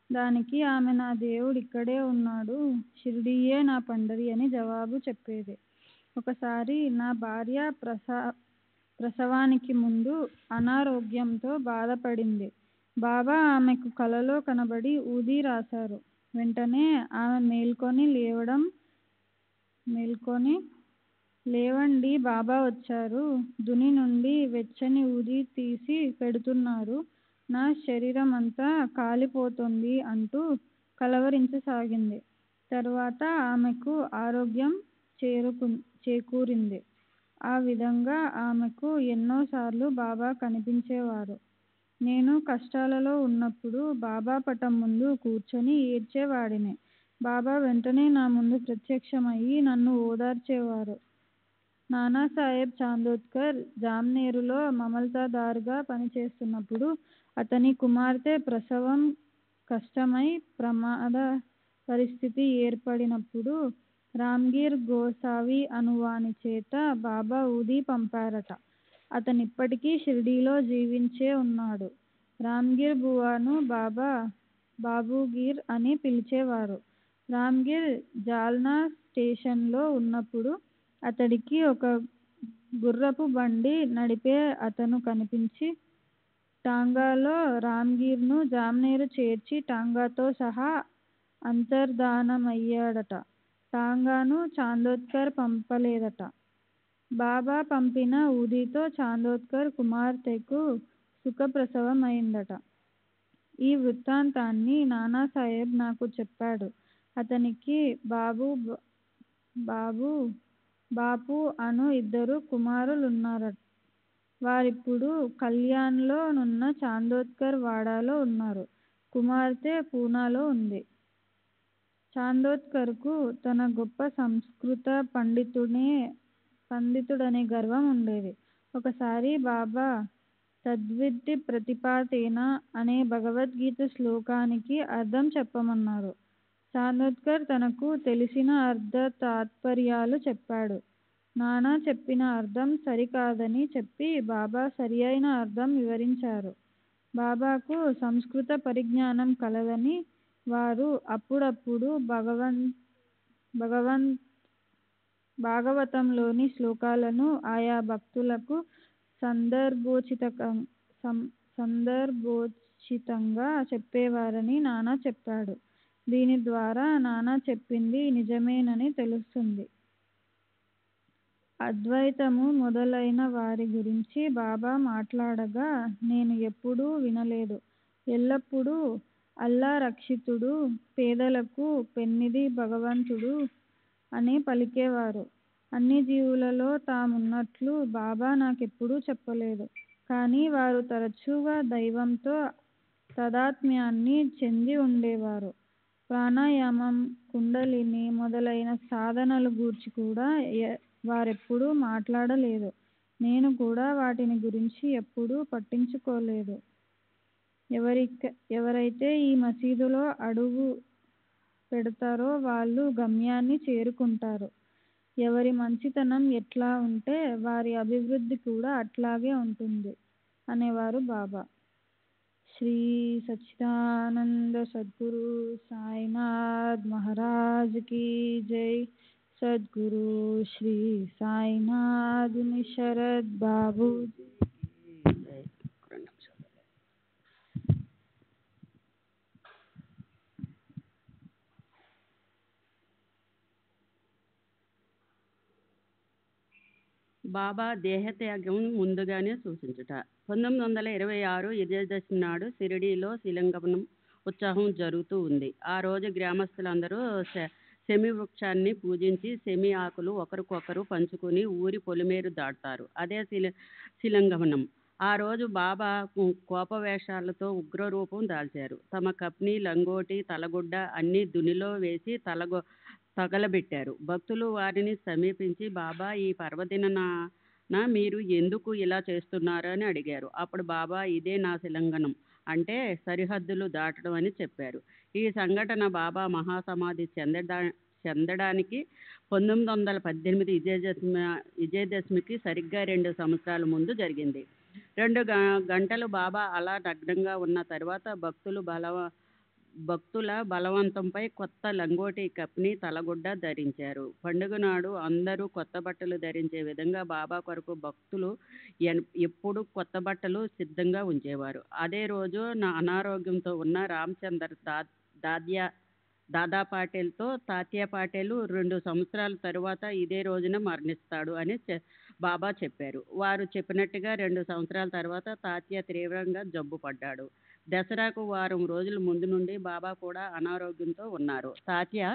S5: దానికి ఆమె, నా దేవుడు ఇక్కడే ఉన్నాడు, షిరిడీయే నా పండరీ అని జవాబు చెప్పేది. ఒకసారి నా భార్య ప్రసవానికి ముందు అనారోగ్యంతో బాధపడింది. బాబా ఆమెకు కలలో కనబడి ఊదీ రాశారు. వెంటనే ఆమె లేవండి, బాబా వచ్చారు, దుని నుండి వెచ్చని ఊది తీసి పెడుతున్నారు, నా శరీరమంతా కాలిపోతోంది అంటూ కలవరించసాగింది. తరువాత ఆమెకు ఆరోగ్యం చేకూరింది. ఆ విధంగా ఆమెకు ఎన్నోసార్లు బాబా కనిపించేవారు. నేను కష్టాలలో ఉన్నప్పుడు బాబా పటం ముందు కూర్చొని ఏడ్చేవాడిని. బాబా వెంటనే నా ముందు ప్రత్యక్షమయ్యి నన్ను ఓదార్చేవారు. నానాసాహెబ్ చాందోద్కర్ జామ్నేరులో మమల్తాదార్గా పనిచేస్తున్నప్పుడు అతని కుమార్తె ప్రసవం కష్టమై ప్రమాద పరిస్థితి ఏర్పడినప్పుడు రామ్గీర్ గోసావి అనువాని చేత బాబా ఊది పంపారట. అతనిప్పటికీ షిరిడీలో జీవించే ఉన్నాడు. రామ్గీర్ బువాను బాబా బాబూగీర్ అని పిలిచేవారు. రామ్గీర్ జాల్నా స్టేషన్లో ఉన్నప్పుడు అతడికి ఒక గుర్రపు బండి నడిపే అతను కనిపించి టాంగాలో రామ్గీర్ను జామ్నేరు చేర్చి టాంగాతో సహా అంతర్ధానమయ్యాడట. టాంగాను చాందోద్కర్ పంపలేదట. బాబా పంపిన ఊదీతో చాందోద్కర్ కుమార్తెకు సుఖప్రసవం అయిందట. ఈ వృత్తాంతాన్ని నానాసాహెబ్ నాకు చెప్పాడు. అతనికి బాపు అను 2 కుమారులున్నారట. వారిప్పుడు కల్యాణ్లో నున్న చాందోద్కర్ వాడాలో ఉన్నారు. కుమార్తె పూనాలో ఉంది. చాందోద్కర్కు తన గొప్ప సంస్కృత పండితుడనే గర్వం ఉండేది. ఒకసారి బాబా తద్విద్ధి ప్రతిపాతేన అనే భగవద్గీత శ్లోకానికి అర్థం చెప్పమన్నారు. చాందోద్కర్ తనకు తెలిసిన అర్థ తాత్పర్యాలు చెప్పాడు. నానా చెప్పిన అర్థం సరికాదని చెప్పి బాబా సరియైన అర్థం వివరించారు. బాబాకు సంస్కృత పరిజ్ఞానం కలదని వారు అప్పుడప్పుడు భాగవతంలోని శ్లోకాలను ఆయా భక్తులకు సందర్భోచితంగా చెప్పేవారని నానా చెప్పాడు. దీని ద్వారా నానా చెప్పింది నిజమేనని తెలుస్తుంది. అద్వైతము మొదలైన వారి గురించి బాబా మాట్లాడగా నేను ఎప్పుడూ వినలేదు. ఎల్లప్పుడూ అల్లా రక్షితుడు, పేదలకు పెన్నిధి భగవంతుడు అనే పలికేవారు. అన్ని జీవులలో తామున్నట్లు బాబా నాకెప్పుడూ చెప్పలేదు. కానీ వారు తరచుగా దైవంతో తాదాత్మ్యాన్ని చెంది ఉండేవారు. ప్రాణాయామం, కుండలిని మొదలైన సాధనల గూర్చి కూడా వారెప్పుడూ మాట్లాడలేదు. నేను కూడా వాటిని గురించి ఎప్పుడూ పట్టించుకోలేదు. ఎవరైతే ఈ మసీదులో అడుగు పెడతారో వాళ్ళు గమ్యాన్ని చేరుకుంటారు. ఎవరి మంచితనం ఎట్లా ఉంటే వారి అభివృద్ధి కూడా అట్లాగే ఉంటుంది అనేవారు బాబా. శ్రీ సచ్చిదానంద సద్గురు సాయినాథ్ మహారాజ్ కీ జై. సద్గురు శ్రీ సాయినాథ్ శరద్ బాబూజీ కీ జై.
S9: బాబా దేహత్యాగం ముందుగానే సూచించుట. 1926 విజయదశమి నాడు షిరిడీలో శిలంగమనం ఉత్సవం జరుగుతూ ఉంది. ఆ రోజు గ్రామస్తులందరూ శమి వృక్షాన్ని పూజించి శమి ఆకులు ఒకరికొకరు పంచుకుని ఊరి పొలిమేరు దాటుతారు. అదే శిలంగమనం. ఆ రోజు బాబా కోపవేషాలతో ఉగ్రరూపం దాల్చారు. తమ కప్ని, లంగోటి, తలగుడ్డ అన్నీ దునిలో వేసి తగలబెట్టారు. భక్తులు వారిని సమీపించి బాబా ఈ పర్వదినాన మీరు ఎందుకు ఇలా చేస్తున్నారు అని అడిగారు. అప్పుడు బాబా ఇదే నా శిలంగనం అంటే సరిహద్దులు దాటడం అని చెప్పారు. ఈ సంఘటన బాబా మహాసమాధి చెందడానికి 1918 విజయదశమికి సరిగ్గా 2 సంవత్సరాల ముందు జరిగింది. 2 గంటలు బాబా అలా నగ్నంగా ఉన్న తర్వాత భక్తుల బలవంతంపై కొత్త లంగోటి, కప్ని, తలగుడ్డ ధరించారు. పండుగ నాడు అందరూ కొత్త బట్టలు ధరించే విధంగా బాబా కొరకు భక్తులు ఎప్పుడు కొత్త బట్టలు సిద్ధంగా ఉంచేవారు. అదే రోజు అనారోగ్యంతో ఉన్న రామచందర్ దాదా పాటేల్తో తాత్యా పాటేలు 2 సంవత్సరాల తరువాత ఇదే రోజున మరణిస్తాడు అని బాబా చెప్పారు. వారు చెప్పినట్టుగా 2 సంవత్సరాల తర్వాత తాత్యా తీవ్రంగా జబ్బు పడ్డాడు. దసరాకు వారం రోజుల ముందు నుండి బాబా కూడా అనారోగ్యంతో ఉన్నారు. తాత్యా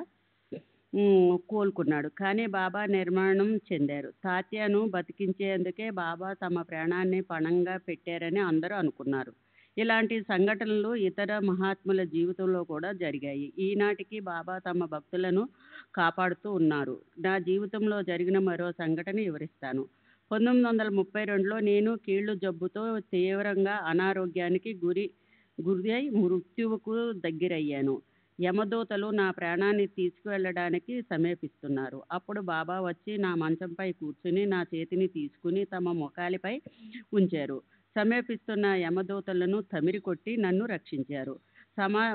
S9: కోలుకున్నాడు. కానీ బాబా నిర్మాణం చెందారు. తాత్యాను బతికించేందుకే బాబా తమ ప్రాణాన్ని పణంగా పెట్టారని అందరూ అనుకున్నారు. ఇలాంటి సంఘటనలు ఇతర మహాత్ముల జీవితంలో కూడా జరిగాయి. ఈనాటికి బాబా తమ భక్తులను కాపాడుతూ ఉన్నారు. నా జీవితంలో జరిగిన మరో సంఘటన వివరిస్తాను. 1932లో నేను కీళ్లు జబ్బుతో తీవ్రంగా అనారోగ్యానికి గురి అయి మృత్యువుకు దగ్గరయ్యాను. యమదూతలు నా ప్రాణాన్ని తీసుకువెళ్ళడానికి సమీపిస్తున్నారు. అప్పుడు బాబా వచ్చి నా మంచంపై కూర్చుని నా చేతిని తీసుకుని తమ ముఖాలపై ఉంచారు. సమీపిస్తున్న యమదూతలను తమిరి కొట్టి నన్ను రక్షించారు.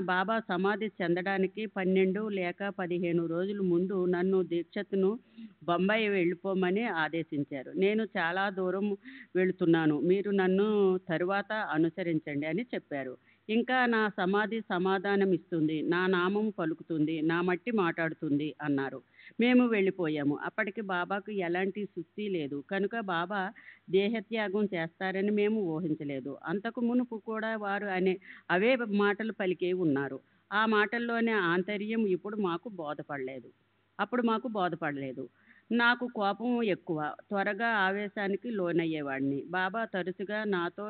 S9: బాబా సమాధి చెందడానికి 12 లేక 15 రోజుల ముందు నన్ను దీక్షత్ను బొంబాయి వెళ్ళిపోమని ఆదేశించారు. నేను చాలా దూరం వెళుతున్నాను, మీరు నన్ను తరువాత అనుసరించండి అని చెప్పారు. ఇంకా నా సమాధి సమాధానం ఇస్తుంది, నా నామం పలుకుతుంది, నా మట్టి మాట్లాడుతుంది అన్నారు. మేము వెళ్ళిపోయాము. అప్పటికి బాబాకు ఎలాంటి సుత్తి లేదు కనుక బాబా దేహత్యాగం చేస్తారని మేము ఊహించలేదు. అంతకు మునుపు కూడా వారు అవే మాటలు పలికే ఉన్నారు. ఆ మాటల్లోనే ఆంతర్యం అప్పుడు మాకు బోధపడలేదు. నాకు కోపం ఎక్కువ, త్వరగా ఆవేశానికి లోనయ్యేవాడిని. బాబా తరచుగా నాతో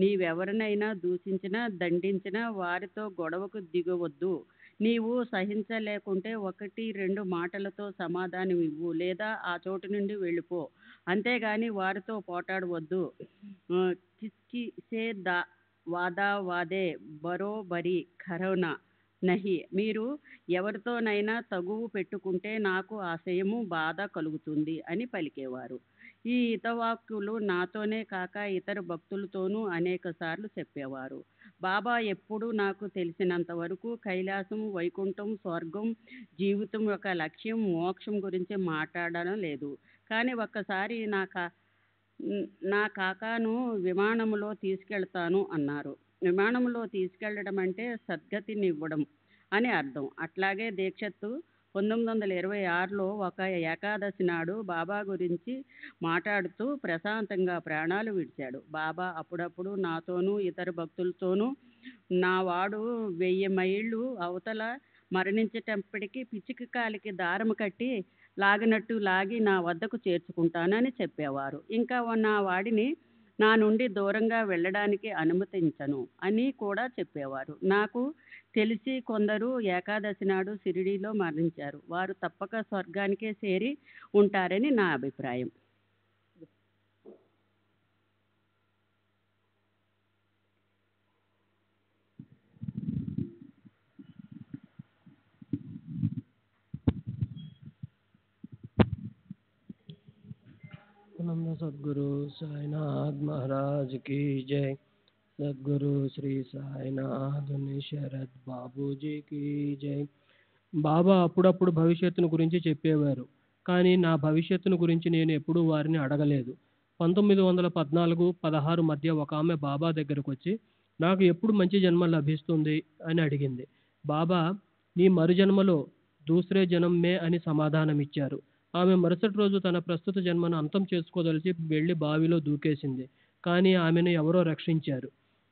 S9: నీవెవరినైనా దూషించినా దండించినా వారితో గొడవకు దిగవద్దు, నీవు సహించలేకుంటే 1-2 మాటలతో సమాధానం ఇవ్వు, లేదా ఆ చోటు నుండి వెళ్ళిపో, అంతేగాని వారితో పోటాడవద్దు. కిస్కి సే వాదా వాదే బరోబరి కరోనా నహి, మీరు ఎవరితోనైనా తగువు పెట్టుకుంటే నాకు ఆశయము బాధ కలుగుతుంది అని పలికేవారు. ఈ హితవాక్కులు నాతోనే కాక ఇతర భక్తులతోనూ అనేకసార్లు చెప్పేవారు. బాబా ఎప్పుడూ నాకు తెలిసినంత వరకు కైలాసం, వైకుంఠం, స్వర్గం, జీవితం యొక్క లక్ష్యం, మోక్షం గురించి మాట్లాడడం లేదు. కానీ ఒక్కసారి నా కాకాను విమానంలో తీసుకెళ్తాను అన్నారు. విమానంలో తీసుకెళ్లడం అంటే సద్గతినివ్వడం అని అర్థం. అట్లాగే దీక్షత్తు 1926లో ఒక ఏకాదశి నాడు బాబా గురించి మాట్లాడుతూ ప్రశాంతంగా ప్రాణాలు విడిచాడు. బాబా అప్పుడప్పుడు నాతోనూ ఇతర భక్తులతోనూ నా వాడు 1000 మైళ్ళు అవతల మరణించేటప్పటికి పిచ్చిక కాలికి దారం కట్టి లాగినట్టు లాగి నా వద్దకు చేర్చుకుంటానని చెప్పేవారు. ఇంకా నా వాడిని నా నుండి దూరంగా వెళ్ళడానికి అనుమతించను అని కూడా చెప్పేవారు. నాకు తెలిసి కొందరు ఏకాదశి నాడు షిరిడీలో మరణించారు. వారు తప్పక స్వర్గానికే చేరి ఉంటారని నా అభిప్రాయం.
S10: आनंद सद्गुरु साईनाथ महाराज की जय। सद्गुरु श्री సాయినాథ్ శరత్ బాబూజీకి జై. బాబా అప్పుడప్పుడు భవిష్యత్తును గురించి చెప్పేవారు, కానీ నా భవిష్యత్తును గురించి నేను ఎప్పుడూ వారిని అడగలేదు. 1914-16 మధ్య ఒక ఆమె బాబా దగ్గరకు వచ్చి నాకు ఎప్పుడు మంచి జన్మ లభిస్తుంది అని అడిగింది. బాబా నీ మరు జన్మలో దూసరే జన్మ మే అని సమాధానం ఇచ్చారు. ఆమె మరుసటి రోజు తన ప్రస్తుత జన్మను అంతం చేసుకోదలిచి వెళ్లి బావిలో దూకేసింది. కానీ ఆమెను ఎవరో రక్షించారు.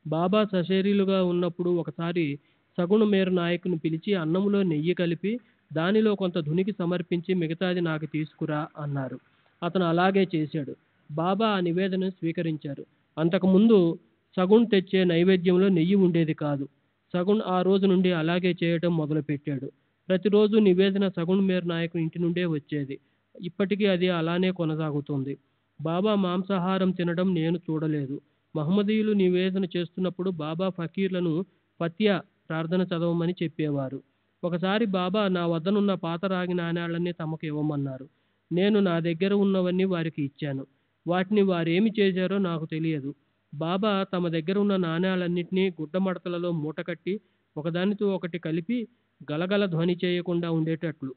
S10: బాబా సశరీలుగా ఉన్నప్పుడు ఒకసారి సగుణ మేరు నాయకుని పిలిచి అన్నంలో నెయ్యి కలిపి దానిలో కొంత ధునికి సమర్పించి మిగతాది నాకు తీసుకురా అన్నారు. అతను అలాగే చేశాడు. బాబా ఆ నివేదనను స్వీకరించారు. అంతకుముందు సగుణ్ తెచ్చే నైవేద్యంలో నెయ్యి ఉండేది కాదు. సగుణ్ ఆ రోజు నుండి అలాగే చేయటం మొదలుపెట్టాడు. ప్రతిరోజు నివేదన సగుణ్ మేరు నాయకుని ఇంటి నుండే వచ్చేది. ఇప్పటికీ అది అలానే కొనసాగుతుంది. బాబా మాంసాహారం తినడం నేను చూడలేదు. మహమ్మదీయులు నివేదన చేస్తున్నప్పుడు బాబా ఫకీర్లను ఫత్యా ప్రార్థన చదవమని చెప్పేవారు. ఒకసారి బాబా నా వద్దనున్న పాత రాగి నాణేలన్నీ తమకు ఇవ్వమన్నారు. నేను నా దగ్గర ఉన్నవన్నీ వారికి ఇచ్చాను. వాటిని వారేమి చేశారో నాకు తెలియదు. బాబా తమ దగ్గర ఉన్న నాణేలన్నింటినీ గుడ్డమడతలలో మూటకట్టి ఒకదానితో ఒకటి కలిపి గలగల ధ్వని చేయకుండా ఉండేటట్లు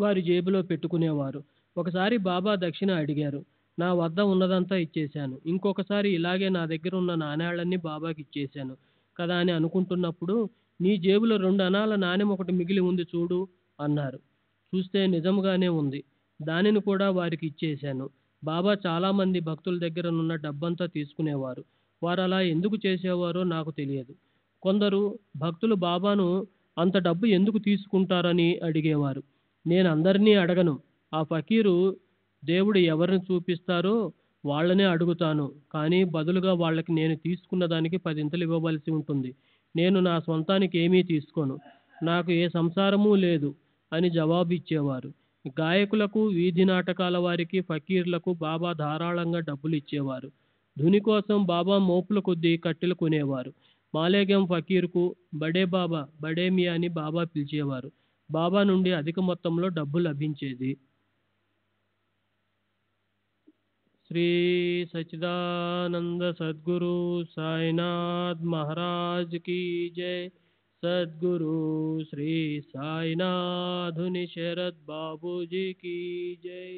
S10: వారి జేబులో పెట్టుకునేవారు. ఒకసారి బాబా దక్షిణ అడిగారు. నా వద్ద ఉన్నదంతా ఇచ్చేశాను. ఇంకొకసారి ఇలాగే నా దగ్గర ఉన్న నాణేలన్నీ బాబాకి ఇచ్చేశాను కదా అని అనుకుంటున్నప్పుడు నీ జేబులో 2 అణాల నాణెం ఒకటి మిగిలి ఉంది చూడు అన్నారు. చూస్తే నిజంగానే ఉంది. దానిని కూడా వారికి ఇచ్చేశాను. బాబా చాలామంది భక్తుల దగ్గర ఉన్న డబ్బంతా తీసుకునేవారు. వారు అలా ఎందుకు చేసేవారో నాకు తెలియదు. కొందరు భక్తులు బాబాను అంత డబ్బు ఎందుకు తీసుకుంటారని అడిగేవారు. నేను అందరినీ అడగను. ఆ ఫకీరు దేవుడు ఎవరిని చూపిస్తారో వాళ్ళనే అడుగుతాను. కానీ బదులుగా వాళ్ళకి నేను తీసుకున్న దానికి 10 ఇంతలు ఇవ్వవలసి ఉంటుంది. నేను నా సొంతానికి ఏమీ తీసుకోను. నాకు ఏ సంసారమూ లేదు అని జవాబు ఇచ్చేవారు. గాయకులకు, వీధి నాటకాల వారికి, ఫకీర్లకు బాబా ధారాళంగా డబ్బులు ఇచ్చేవారు. ధుని కోసం బాబా మోపుల కొద్దీ కట్టెలు కొనేవారు. మాలేగం ఫకీర్కు బడే బాబా, బడే మియా అని బాబా పిలిచేవారు. బాబా నుండి అధిక మొత్తంలో డబ్బు లభించేది. శ్రీ సచ్చిదానంద సద్గురు సాయినాథ్ మహారాజ్ की जय। सद्गुरु श्री साईनाथ शरद बाबूजी की जय।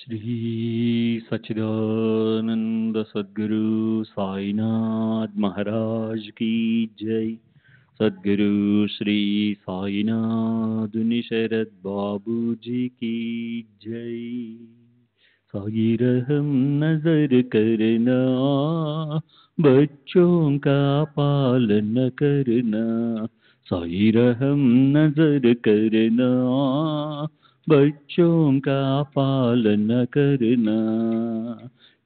S2: श्री सच्चिदानंद सद्गुरु साईनाथ महाराज की जय। सद्गुरु श्री साईनाथ शरद बाबू जी की जय। साई रहम नजर करना, बच्चों का पालन करना। साई रहम नजर करना, बच्चों का पालन करना।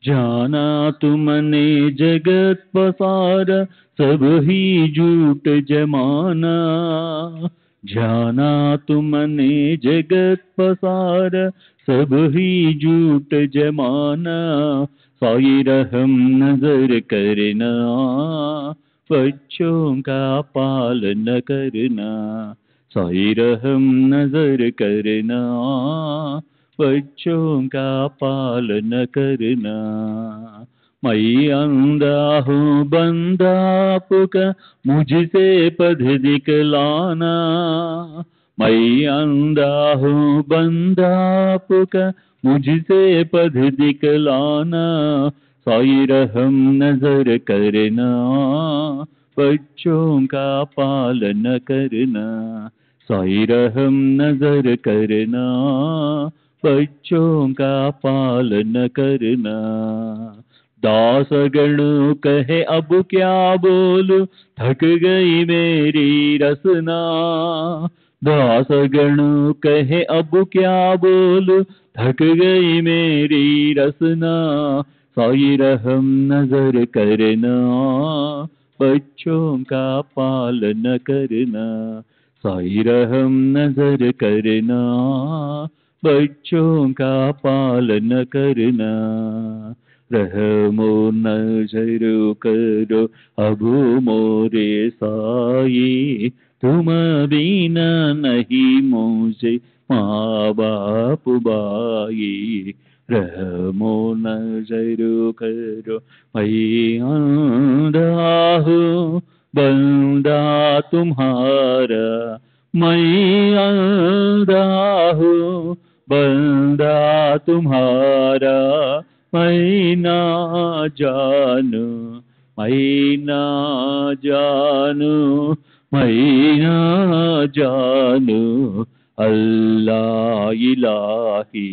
S2: जाना तुमने जगत पसारा, सब ही झूठ जमाना। जाना तुमने जगत पसारा, सब ही झूठ जमाना। साई रहम नजर करना, बच्चों का पालन करना। साई रहम नजर करना, बच्चों का पालन करना। मैं अंधा हूँ बंदा आपका, मुझसे पद दिखलाना। मैं अंधा हूँ बंदा आपका, मुझसे पद दिखलाना। साई रहम नजर करना, बच्चों का पालन करना। साई रहम नजर करना, बच्चों का पालन करना। दास गण कहे अब क्या बोलूं, थक गई मेरी रसना। दास गण कहे अब क्या बोलूं, थक गई मेरी रसना। साई रहम नजर करना, बच्चों का पालन करना। साई रहम नजर करना, बच्चों का पालन करना। रहमो नजर करो अब मोरे साई, तुम बिना नहीं मुझे माँ बाप बाई। रहमो नजर करो मैं अंधा हूँ बंदा तुम्हारा। मैं अंधा हूँ बंदा तुम्हारा। मैं ना जानू, मैं ना जानू, मैं ना जानू अल्लाह इलाही।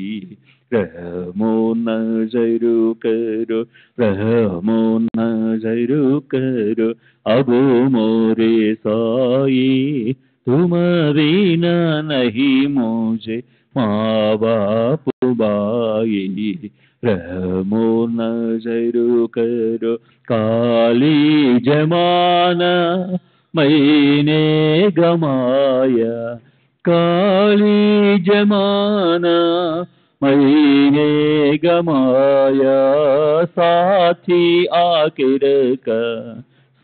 S2: रहमो नजर करो, रहमो नजर करो अब मोरे साई, तुम बिना नहीं मुझे माँ बाप बाई। रहमो नजर करो काली जमाना मैंने गमाया। काली जमाना मैंने गमाया, साथी आखिर का,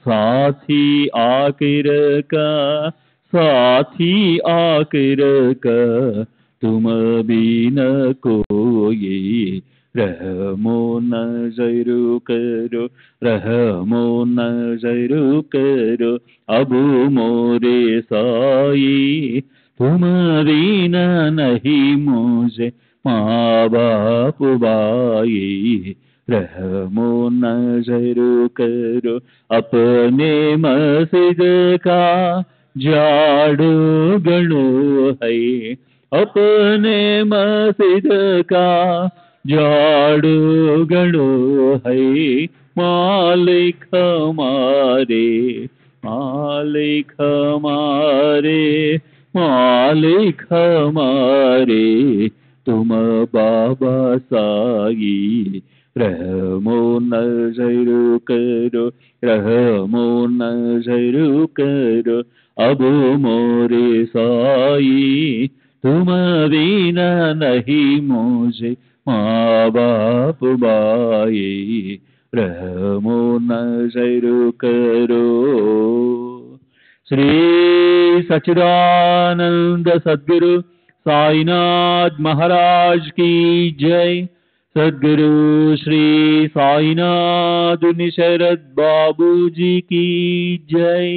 S2: साथी आखिर का, साथी आखिर का, तुम बिना कोई। रहमो नजर करो, रहमो नजर करो अब मोरे साई, तुम बिना नहीं मुझे माँ बाप बाई। रहमो नजर करो अपने मस्जिद का झाड़ू गणो है। अपने मस्जिद का झाड़ू गणो है। मालिक हमारे, मालिक हमारे, मालिक हमारे, तुम बाबा साई। रहमो नजर करो, रहमो नजर करो अब मोरे साई, तुम बिना नहीं मुझे माँ बाप बाई। रहमो नजर करो। श्री सच्चिदानंद सद्गुरु साईनाथ महाराज की जय। सद्गुरु श्री साईनाथ शरद बाबू जी की जय।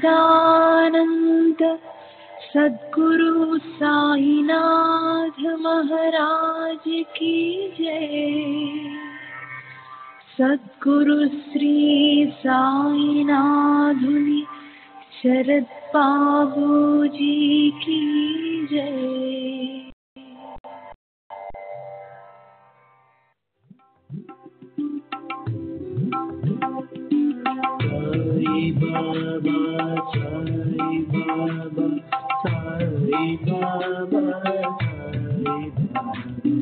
S1: सच्चिदानंद सद्गुरु साईनाथ महाराज की जय। सद्गुरु श्री साईनाथुनि शरद बाबूजी की जय।
S11: साई बाबा साई बाबा साई बाबा साई बाबा।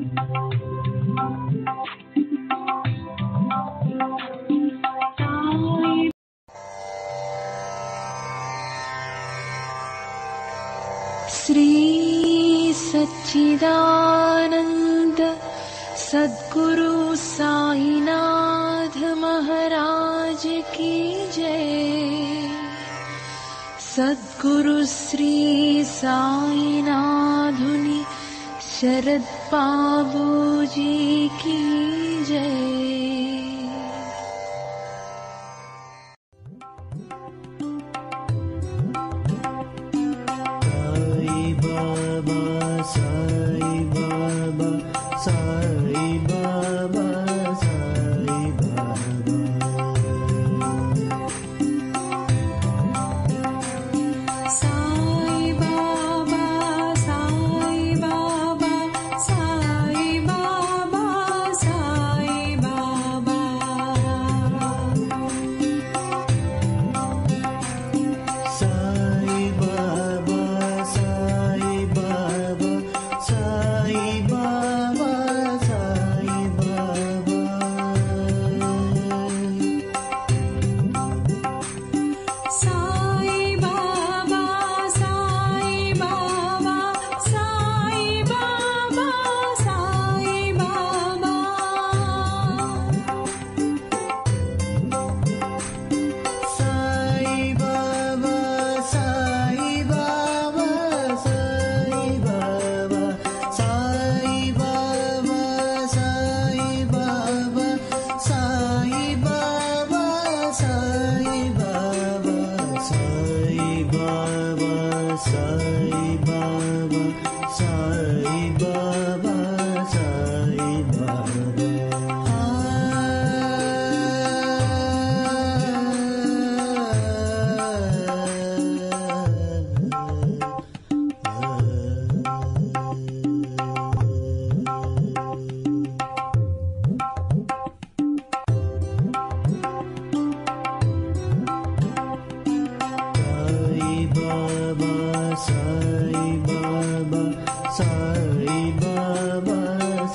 S1: श्री सच्चिदानंद सद्गुरु साईनाथ महाराज की जय। सद्गुरु श्री साईनाथुनि शरद बाबूजी की जय।
S11: साई बाबा साई बाबा साई बाबा।
S1: साई बाबा साई बाबा साई बाबा साई बाबा।
S11: साई बाबा साई बाबा साई बाबा साई बाबा।
S1: साई बाबा साई बाबा साई बाबा साई बाबा।
S11: साई बाबा साई बाबा साई बाबा साई बाबा साई बाबा साई बाबा साई बाबा साई बाबा साई बाबा साई बाबा साई बाबा। साई बाबा साई बाबा साई बाबा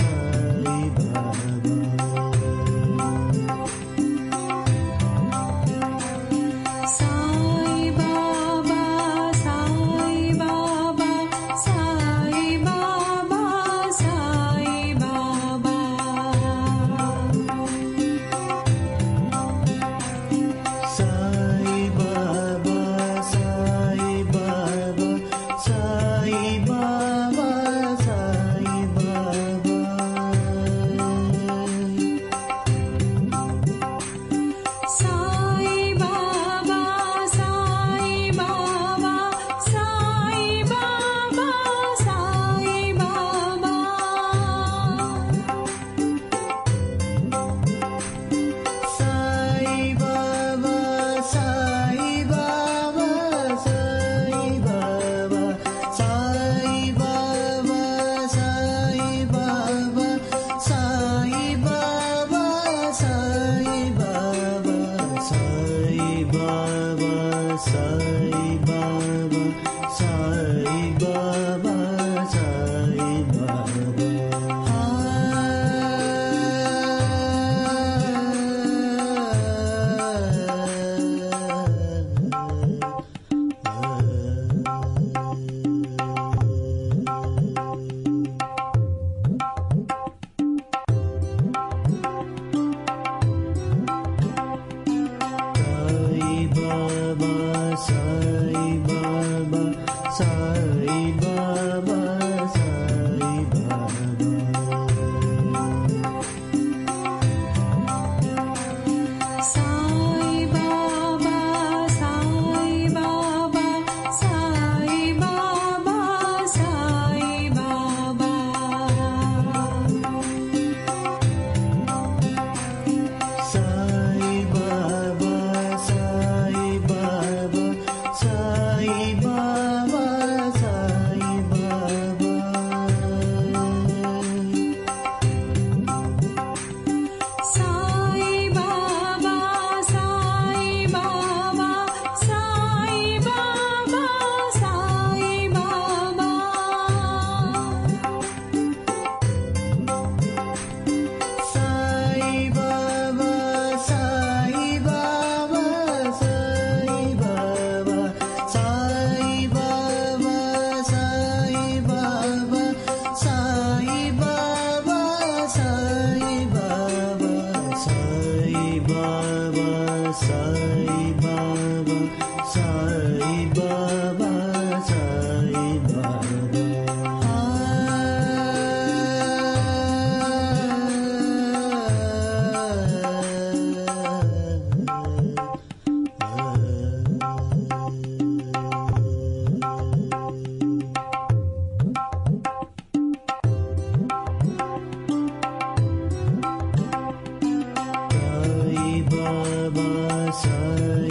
S11: साई बाबा।
S1: साई बाबा साई बाबा साई बाबा साई बाबा।
S11: साई बाबा साई बाबा साई बाबा साई बाबा।
S1: साई बाबा साई बाबा साई बाबा साई बाबा।
S11: साई बाबा साई बाबा साई बाबा साई बाबा साई बाबा साई बाबा साई बाबा साई बाबा साई बाबा साई बाबा साई बाबा। साई बाबा साई बाबा साई बाबा साई बाबा।
S1: साई बाबा साई बाबा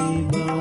S11: బాబా